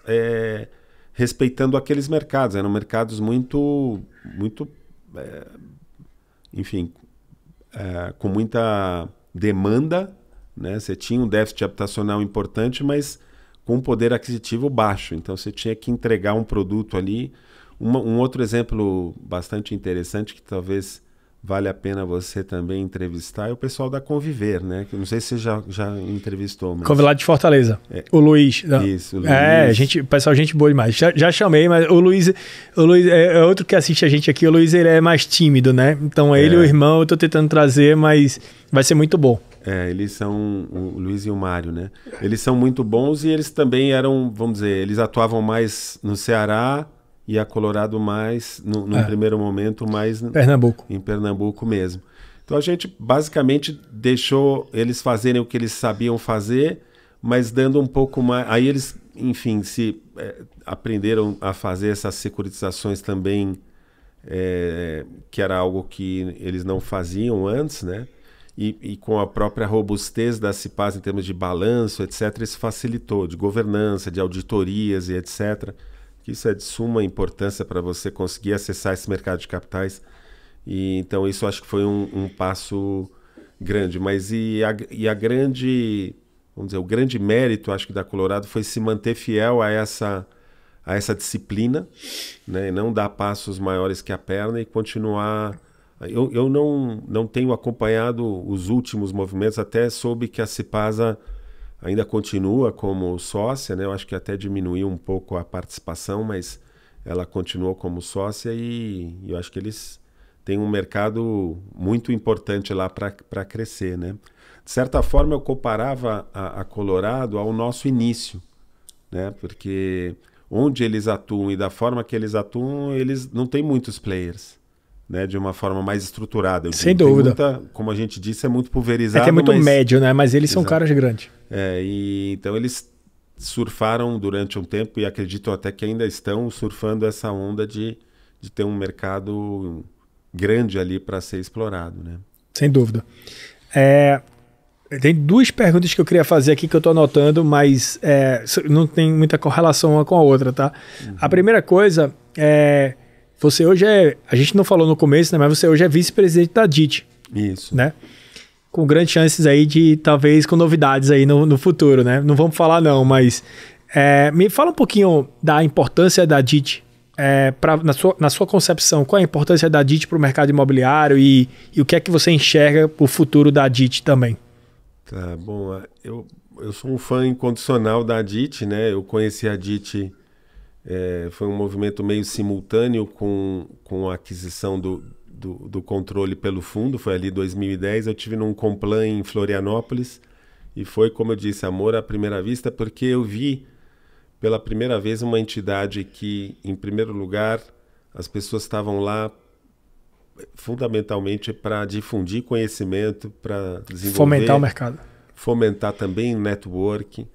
respeitando aqueles mercados. Eram mercados muito enfim, com muita demanda, né? Você tinha um déficit habitacional importante, mas com um poder aquisitivo baixo. Então, você tinha que entregar um produto ali. Um outro exemplo bastante interessante, que talvez vale a pena você também entrevistar, é o pessoal da Conviver, né? Que não sei se você já entrevistou. Mas... Conviver lá de Fortaleza. O Luiz. Isso, o Luiz. Pessoal, gente boa demais. Já chamei, mas o Luiz é outro que assiste a gente aqui. O Luiz, ele é mais tímido, né? Então, ele e o irmão, eu tô tentando trazer, mas vai ser muito bom. Eles são, o Luiz e o Mário, né? Eles são muito bons e eles também eram, vamos dizer, eles atuavam mais no Ceará e a Colorado mais, no primeiro momento, mais em Pernambuco mesmo. Então a gente basicamente deixou eles fazerem o que eles sabiam fazer, mas dando um pouco mais... Aí eles enfim, se aprenderam a fazer essas securitizações também, que era algo que eles não faziam antes, né? E com a própria robustez da Cipasa em termos de balanço, etc., isso facilitou, de governança, de auditorias e etc., que isso é de suma importância para você conseguir acessar esse mercado de capitais. E então isso acho que foi um passo grande. Mas a grande, vamos dizer, o grande mérito, acho que da Colorado foi se manter fiel a essa disciplina, né? E não dar passos maiores que a perna e continuar. Eu não tenho acompanhado os últimos movimentos, até soube que a Cipasa ainda continua como sócia, né? Eu acho que até diminuiu um pouco a participação, mas ela continuou como sócia e eu acho que eles têm um mercado muito importante lá para crescer, né? De certa forma, eu comparava a Colorado ao nosso início, né? Porque onde eles atuam e da forma que eles atuam, eles não têm muitos players, né, de uma forma mais estruturada. Sem dúvida. Como a gente disse, é muito pulverizado. É que é muito médio, né? Mas eles são caras grandes. Então eles surfaram durante um tempo e acredito até que ainda estão surfando essa onda de ter um mercado grande ali para ser explorado, né? Sem dúvida. Tem duas perguntas que eu queria fazer aqui que eu estou anotando, mas não tem muita correlação uma com a outra, tá? Uhum. A primeira coisa é... Você hoje a gente não falou no começo, né? Mas você hoje é vice-presidente da DIT. Isso. Né? Com grandes chances aí de, talvez, com novidades aí no futuro, né? Não vamos falar não, mas me fala um pouquinho da importância da DIT, na sua concepção, qual é a importância da DIT para o mercado imobiliário e o que é que você enxerga para o futuro da DIT também? Tá, bom, eu sou um fã incondicional da DIT, né? Eu conheci a DIT... foi um movimento meio simultâneo com a aquisição do controle pelo fundo, foi ali em 2010, eu tive num Complan em Florianópolis e foi, como eu disse, amor à primeira vista, porque eu vi pela primeira vez uma entidade que, em primeiro lugar, as pessoas estavam lá fundamentalmente para difundir conhecimento, para desenvolver... Fomentar o mercado. Fomentar também network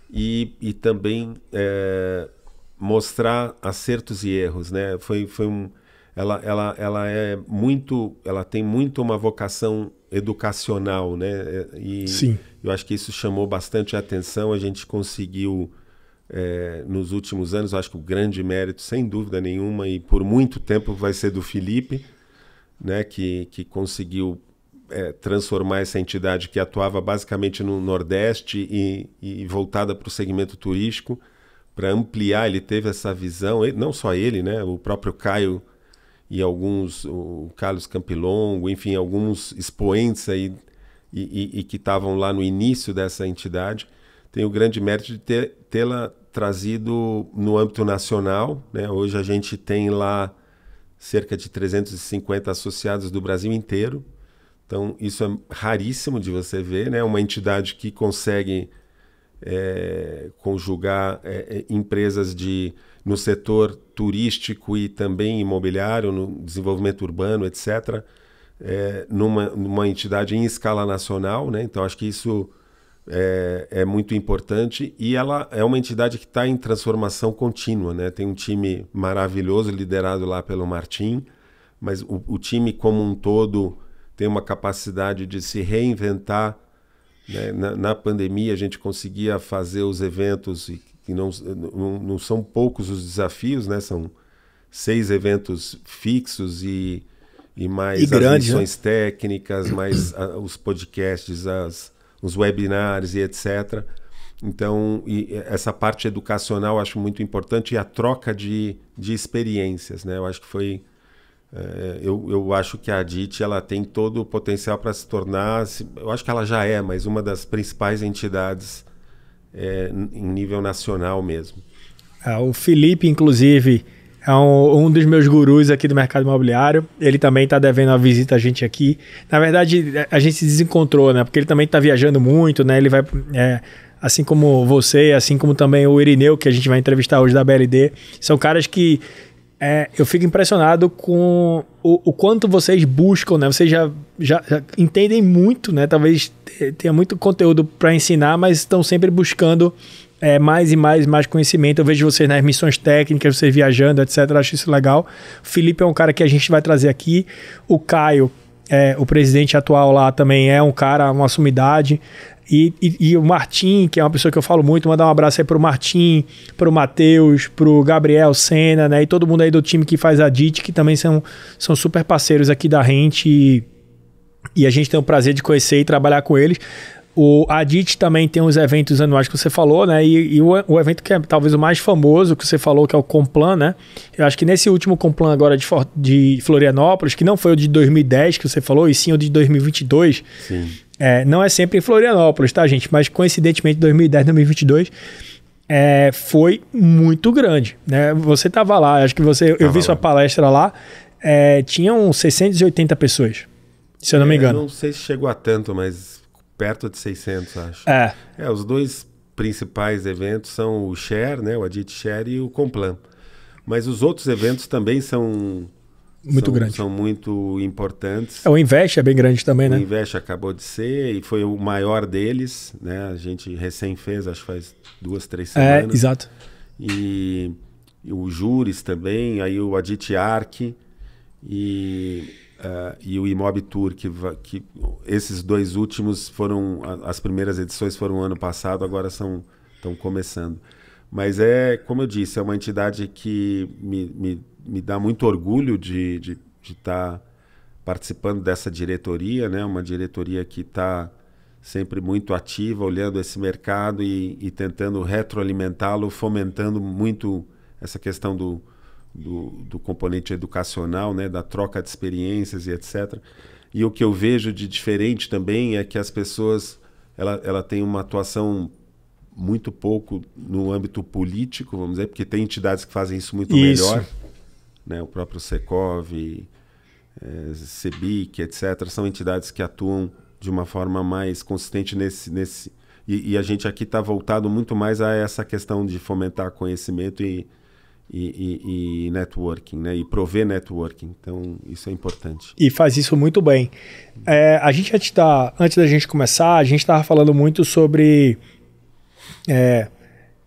e também... mostrar acertos e erros, né? Ela tem muito uma vocação educacional, né? E sim, eu acho que isso chamou bastante a atenção. A gente conseguiu nos últimos anos, eu acho que o grande mérito, sem dúvida nenhuma, e por muito tempo vai ser do Felipe, né? Que conseguiu transformar essa entidade que atuava basicamente no Nordeste e voltada para o segmento turístico, para ampliar. Ele teve essa visão, não só ele, né? O próprio Caio e o Carlos Campilongo, enfim, alguns expoentes aí e que estavam lá no início dessa entidade, tem o grande mérito de tê-la trazido no âmbito nacional, né? Hoje a gente tem lá cerca de 350 associados do Brasil inteiro, então isso é raríssimo de você ver, né? Uma entidade que consegue conjugar empresas no setor turístico e também imobiliário, no desenvolvimento urbano, etc., numa entidade em escala nacional, né? Então acho que isso é muito importante e ela é uma entidade que está em transformação contínua, né? Tem um time maravilhoso liderado lá pelo Martim, mas o time como um todo tem uma capacidade de se reinventar, né? Na pandemia a gente conseguia fazer os eventos e não são poucos os desafios, né? São 6 eventos fixos e mais grandes, as missões técnicas, mais os podcasts, os webinars e etc. Então, essa parte educacional eu acho muito importante e a troca de experiências, né? Eu acho que foi... Eu acho que a DIT ela tem todo o potencial para se tornar, eu acho que ela já mas uma das principais entidades em nível nacional mesmo. O Felipe, inclusive, é um dos meus gurus aqui do mercado imobiliário. Ele também está devendo uma visita a gente aqui. Na verdade, a gente se desencontrou, né? Porque ele também está viajando muito, né? Ele vai, assim como você, assim como também o Irineu, que a gente vai entrevistar hoje da BLD. São caras que eu fico impressionado com o quanto vocês buscam, né? Vocês já entendem muito, né? Talvez tenha muito conteúdo para ensinar, mas estão sempre buscando mais e mais conhecimento. Eu vejo vocês nas missões técnicas, vocês viajando, etc. Eu acho isso legal. O Felipe é um cara que a gente vai trazer aqui. O Caio, o presidente atual lá, também é um cara, uma sumidade. E o Martim, que é uma pessoa que eu falo muito, mandar um abraço aí pro Martim, pro Matheus, pro Gabriel Sena, né? E todo mundo aí do time que faz a DIT, que também são super parceiros aqui da Rente. E a gente tem o prazer de conhecer e trabalhar com eles. A DIT também tem os eventos anuais que você falou, né? E o evento que é talvez o mais famoso que você falou, que é o Complan, né? Eu acho que nesse último Complan agora de Florianópolis, que não foi o de 2010 que você falou, e sim o de 2022. Sim. Não é sempre em Florianópolis, tá, gente? Mas coincidentemente 2010, 2022 foi muito grande, né? Você estava lá, acho que eu vi sua palestra lá, tinham 680 pessoas, se eu não me engano. Não sei se chegou a tanto, mas perto de 600, acho. Os dois principais eventos são o Share, né? O Adit Share e o Complan. Mas os outros eventos também são grandes. São muito importantes. O Invest é bem grande também, né? O Invest acabou de ser e foi o maior deles, né? A gente recém fez, acho que faz 2, 3 semanas. Exato. E o Juris também, aí o Adit Arc e o Imob Tour, que esses dois últimos foram, as primeiras edições foram ano passado, agora estão começando. Mas como eu disse, é uma entidade que me dá muito orgulho de estar participando dessa diretoria, né? Uma diretoria que está sempre muito ativa, olhando esse mercado e tentando retroalimentá-lo, fomentando muito essa questão do componente educacional, né? Da troca de experiências e etc. E o que eu vejo de diferente também é que as pessoas ela tem uma atuação muito pouco no âmbito político, vamos dizer, porque tem entidades que fazem isso muito melhor, né? O próprio Secov, CEBIC, etc. São entidades que atuam de uma forma mais consistente nesse e a gente aqui está voltado muito mais a essa questão de fomentar conhecimento e networking, né? E prover networking. Então, isso é importante. E faz isso muito bem. A gente antes da gente começar, a gente estava falando muito sobre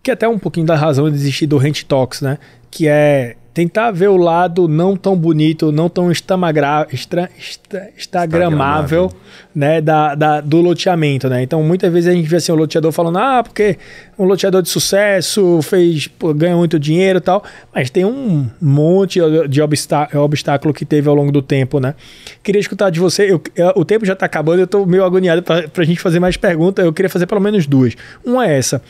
que até um pouquinho da razão de existir do Rent Talks, né? Que é tentar ver o lado não tão bonito, não tão instagramável, né, do loteamento, né? Então, muitas vezes a gente vê assim, um loteador falando, porque um loteador de sucesso ganha muito dinheiro e tal, mas tem um monte de obstáculo que teve ao longo do tempo, né? Queria escutar de você, o tempo já está acabando, eu estou meio agoniado para a gente fazer mais perguntas, eu queria fazer pelo menos 2. Uma é essa: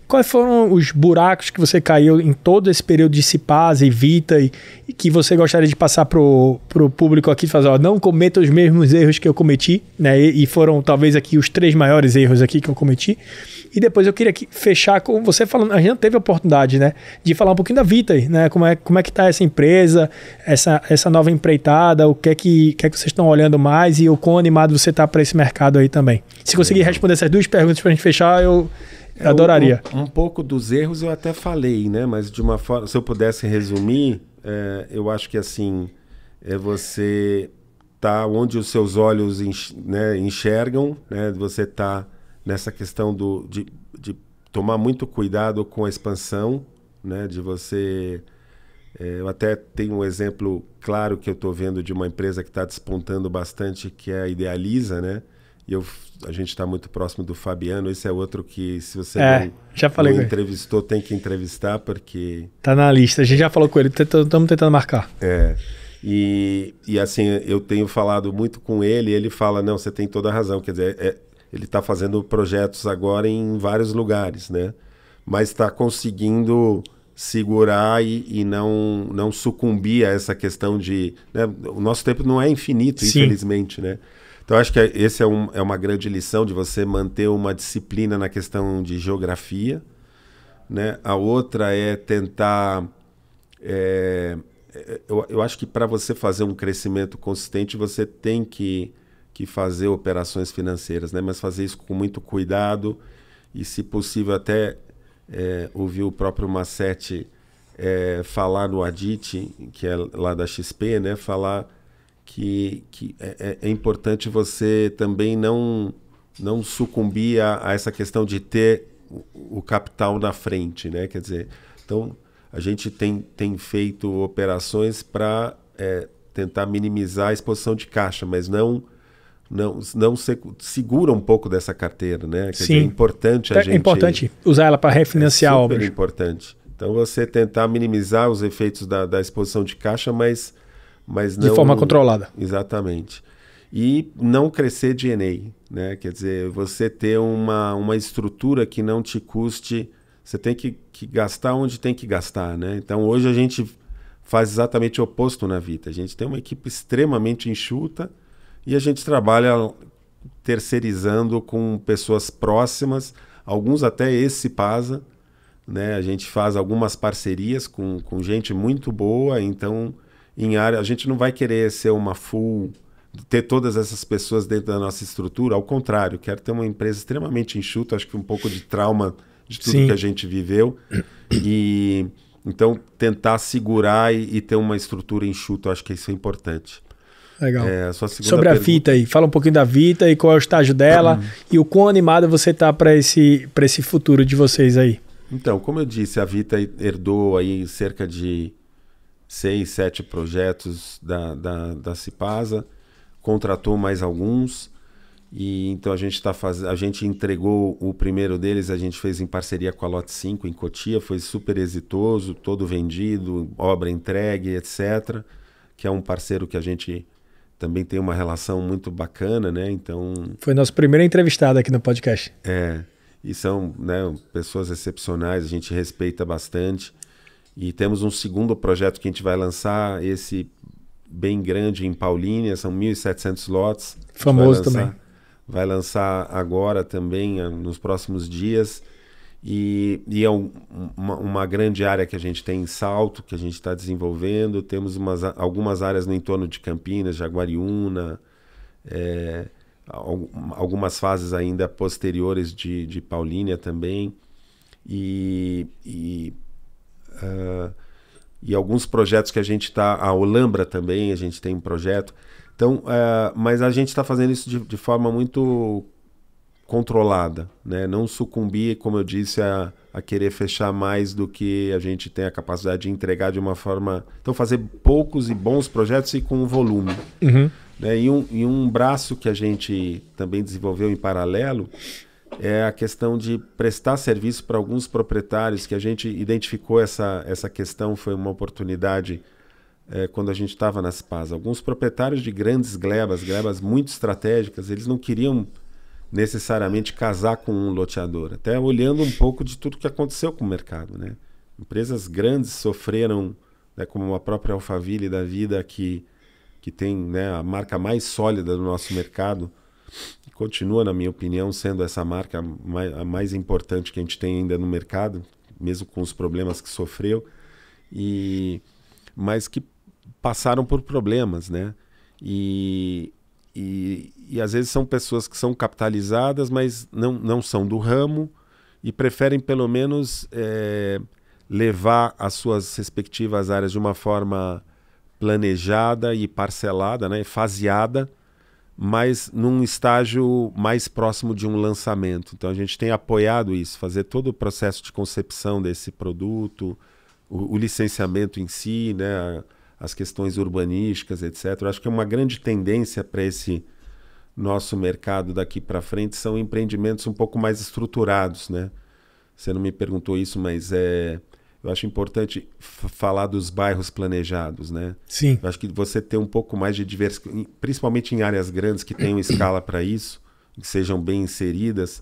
quais foram os buracos que você caiu em todo esse período de Cipasa e Vita e que você gostaria de passar pro público aqui, fazer, não cometa os mesmos erros que eu cometi, né? E foram talvez aqui os 3 maiores erros aqui que eu cometi. E depois eu queria fechar com você falando, a gente não teve a oportunidade, né, de falar um pouquinho da Vita, né? Como é que tá essa empresa, essa nova empreitada, o que é que vocês estão olhando mais e o quão animado você tá para esse mercado aí também. Se conseguir responder essas 2 perguntas pra gente fechar, eu adoraria. Um pouco dos erros eu até falei, né? Mas de uma forma, se eu pudesse resumir, eu acho que assim, você tá onde os seus olhos enxergam, né? Você tá nessa questão de tomar muito cuidado com a expansão, né? De você... eu até tenho um exemplo claro que eu estou vendo de uma empresa que está despontando bastante, que é a Idealiza, né? E a gente está muito próximo do Fabiano. Esse é outro que, se você não entrevistou, tem que entrevistar, porque... Tá na lista, a gente já falou com ele, estamos tentando marcar. E assim, eu tenho falado muito com ele, e ele fala, não, você tem toda a razão, quer dizer, ele está fazendo projetos agora em vários lugares, né? Mas está conseguindo segurar e não sucumbir a essa questão de... né? O nosso tempo não é infinito, infelizmente, né? Então, acho que esse é uma grande lição de você manter uma disciplina na questão de geografia, né? A outra é tentar... eu acho que para você fazer um crescimento consistente, você tem que fazer operações financeiras, né? Mas fazer isso com muito cuidado e, se possível, até ouvir o próprio Massetti falar no Adit, que é lá da XP, né? Falar que é importante você também não sucumbir a essa questão de ter o capital na frente, né? Quer dizer, então a gente tem feito operações para tentar minimizar a exposição de caixa, mas não segura um pouco dessa carteira, né? Quer dizer, é importante a gente... É importante usar ela para refinanciar obras. É super importante. Então, você tentar minimizar os efeitos da exposição de caixa, mas não... De forma controlada. Exatamente. E não crescer D&A, né? Quer dizer, você ter uma estrutura que não te custe... Você tem que gastar onde tem que gastar, né? Então, hoje a gente faz exatamente o oposto na Vita. A gente tem uma equipe extremamente enxuta e a gente trabalha terceirizando com pessoas próximas, alguns até ex-Cipasa, né? A gente faz algumas parcerias com gente muito boa, então a gente não vai querer ser uma ter todas essas pessoas dentro da nossa estrutura, ao contrário, quero ter uma empresa extremamente enxuta, acho que um pouco de trauma de tudo que a gente viveu, e então tentar segurar e ter uma estrutura enxuta, acho que isso é importante. Legal. Sobre a Vita aí, fala um pouquinho da Vita e qual é o estágio dela e o quão animado você está para esse futuro de vocês aí. Então, como eu disse, a Vita herdou aí cerca de 6, 7 projetos da Cipasa, contratou mais alguns, e então a gente entregou o primeiro deles, a gente fez em parceria com a Lot 5 em Cotia, foi super exitoso, todo vendido, obra entregue, etc., que é um parceiro que a gente também tem uma relação muito bacana, né? Então... Foi nosso primeiro entrevistado aqui no podcast. E são, né, pessoas excepcionais, a gente respeita bastante. E temos um segundo projeto que a gente vai lançar, esse bem grande em Paulínia, são 1.700 lotes. Famoso também. Vai lançar agora também, nos próximos dias. E é uma grande área que a gente tem em Salto, que a gente está desenvolvendo. Temos algumas áreas no entorno de Campinas, Jaguariúna, algumas fases ainda posteriores de Paulínia também. E alguns projetos que a gente está... A Olambra também, a gente tem um projeto. Então, mas a gente está fazendo isso de forma muito controlada, né? Não sucumbir, como eu disse, a querer fechar mais do que a gente tem a capacidade de entregar de uma forma... Então, fazer poucos e bons projetos e com volume. Né? E um braço que a gente também desenvolveu em paralelo é a questão de prestar serviço para alguns proprietários, que a gente identificou essa questão, foi uma oportunidade quando a gente estava nas Cipasa. Alguns proprietários de grandes glebas muito estratégicas, eles não queriam necessariamente casar com um loteador, até olhando um pouco de tudo que aconteceu com o mercado, né? Empresas grandes sofreram, né, como a própria Alphaville da vida, que tem, né, a marca mais sólida do nosso mercado, continua, na minha opinião, sendo essa marca a mais importante que a gente tem ainda no mercado, mesmo com os problemas que sofreu, mas que passaram por problemas, né? E às vezes são pessoas que são capitalizadas, mas não são do ramo e preferem pelo menos levar as suas respectivas áreas de uma forma planejada e parcelada, né, faseada, mas num estágio mais próximo de um lançamento. Então a gente tem apoiado isso, fazer todo o processo de concepção desse produto, o licenciamento em si, né, as questões urbanísticas, etc. Eu acho que é uma grande tendência para esse nosso mercado daqui para frente são empreendimentos um pouco mais estruturados, né? Você não me perguntou isso, mas eu acho importante falar dos bairros planejados, né? Sim. Eu acho que você ter um pouco mais de diversidade, principalmente em áreas grandes que tenham escala para isso, que sejam bem inseridas,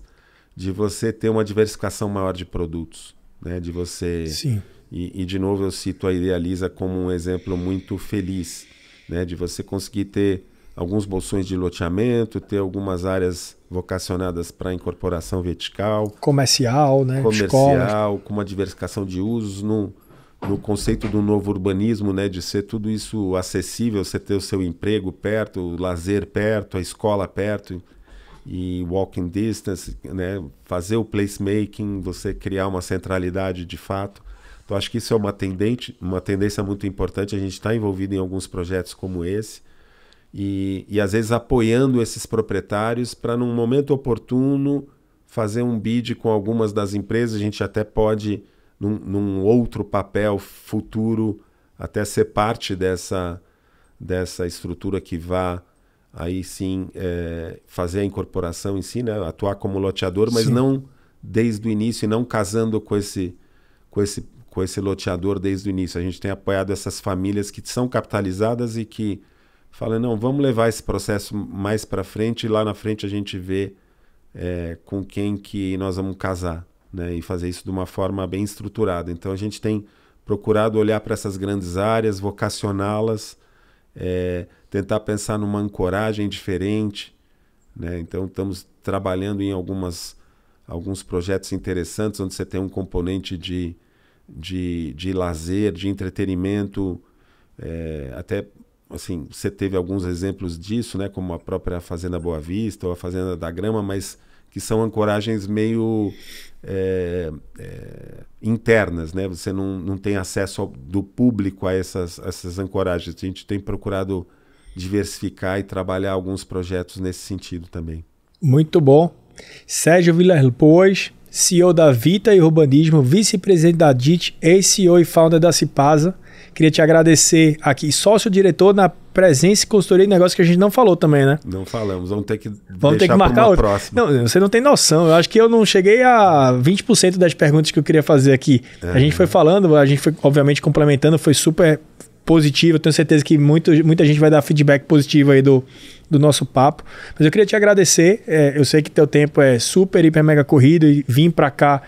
de você ter uma diversificação maior de produtos, né? De você... Sim. E de novo eu cito a Idealiza como um exemplo muito feliz, né? De você conseguir ter alguns bolsões de loteamento, ter algumas áreas vocacionadas para incorporação vertical. Comercial, né? Comercial, com uma diversificação de usos no conceito do novo urbanismo, né? De ser tudo isso acessível, você ter o seu emprego perto, o lazer perto, a escola perto e walking distance, né? Fazer o placemaking, você criar uma centralidade de fato. Então acho que isso é uma tendência muito importante. A gente está envolvido em alguns projetos como esse e às vezes apoiando esses proprietários para num momento oportuno fazer um bid com algumas das empresas. A gente até pode, num outro papel futuro, até ser parte dessa estrutura que vá aí sim fazer a incorporação em si, né? Atuar como loteador, mas sim, não desde o início e não casando com esse loteador desde o início. A gente tem apoiado essas famílias que são capitalizadas e que falam, não, vamos levar esse processo mais para frente e lá na frente a gente vê com quem que nós vamos casar, né? E fazer isso de uma forma bem estruturada. Então a gente tem procurado olhar para essas grandes áreas, vocacioná-las, tentar pensar numa ancoragem diferente, né? Então estamos trabalhando em alguns projetos interessantes onde você tem um componente de lazer, de entretenimento, até assim, você teve alguns exemplos disso, né? Como a própria Fazenda Boa Vista ou a Fazenda da Grama, mas que são ancoragens meio internas, né? Você não tem acesso do público a essas ancoragens. A gente tem procurado diversificar e trabalhar alguns projetos nesse sentido também. Muito bom. Sérgio Vilas Boas, CEO da Vita e Urbanismo, vice-presidente da DIT, ex-CEO e founder da Cipasa. Queria te agradecer aqui, sócio-diretor na presença e consultoria de negócio, que a gente não falou também, né? Não falamos, vamos ter que marcar outra próxima. Não, você não tem noção, eu acho que eu não cheguei a 20% das perguntas que eu queria fazer aqui. A gente foi falando, a gente foi obviamente complementando, foi super positivo, eu tenho certeza que muita gente vai dar feedback positivo aí do nosso papo, mas eu queria te agradecer, eu sei que teu tempo é super, hiper, mega corrido e vir para cá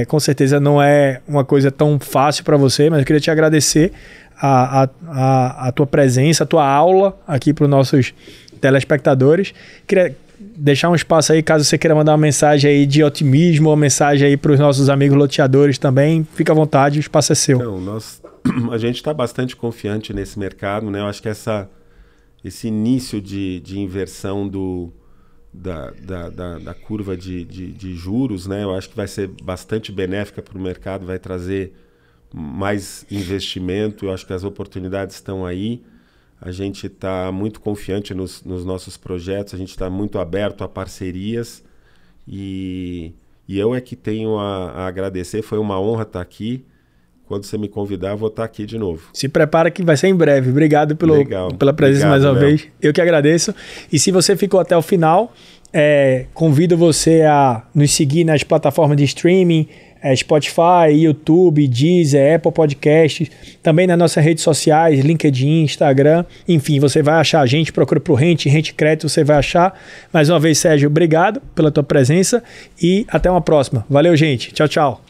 com certeza não é uma coisa tão fácil para você, mas eu queria te agradecer a tua presença, a tua aula aqui para os nossos telespectadores. Queria deixar um espaço aí, caso você queira mandar uma mensagem aí de otimismo, uma mensagem aí para os nossos amigos loteadores também, fica à vontade, o espaço é seu. Então, a gente está bastante confiante nesse mercado, né? Eu acho que esse início de inversão da curva de juros, né? Eu acho que vai ser bastante benéfica para o mercado, vai trazer mais investimento. Eu acho que as oportunidades estão aí. A gente está muito confiante nos nossos projetos, a gente está muito aberto a parcerias e eu que tenho a agradecer. Foi uma honra estar aqui. Quando você me convidar, eu vou estar aqui de novo. Se prepara que vai ser em breve. Obrigado pela presença mais uma vez. Eu que agradeço. E se você ficou até o final, convido você a nos seguir nas plataformas de streaming, Spotify, YouTube, Deezer, Apple Podcasts, também nas nossas redes sociais, LinkedIn, Instagram. Enfim, você vai achar a gente, procura por Rente Crédito, você vai achar. Mais uma vez, Sérgio, obrigado pela tua presença e até uma próxima. Valeu, gente. Tchau, tchau.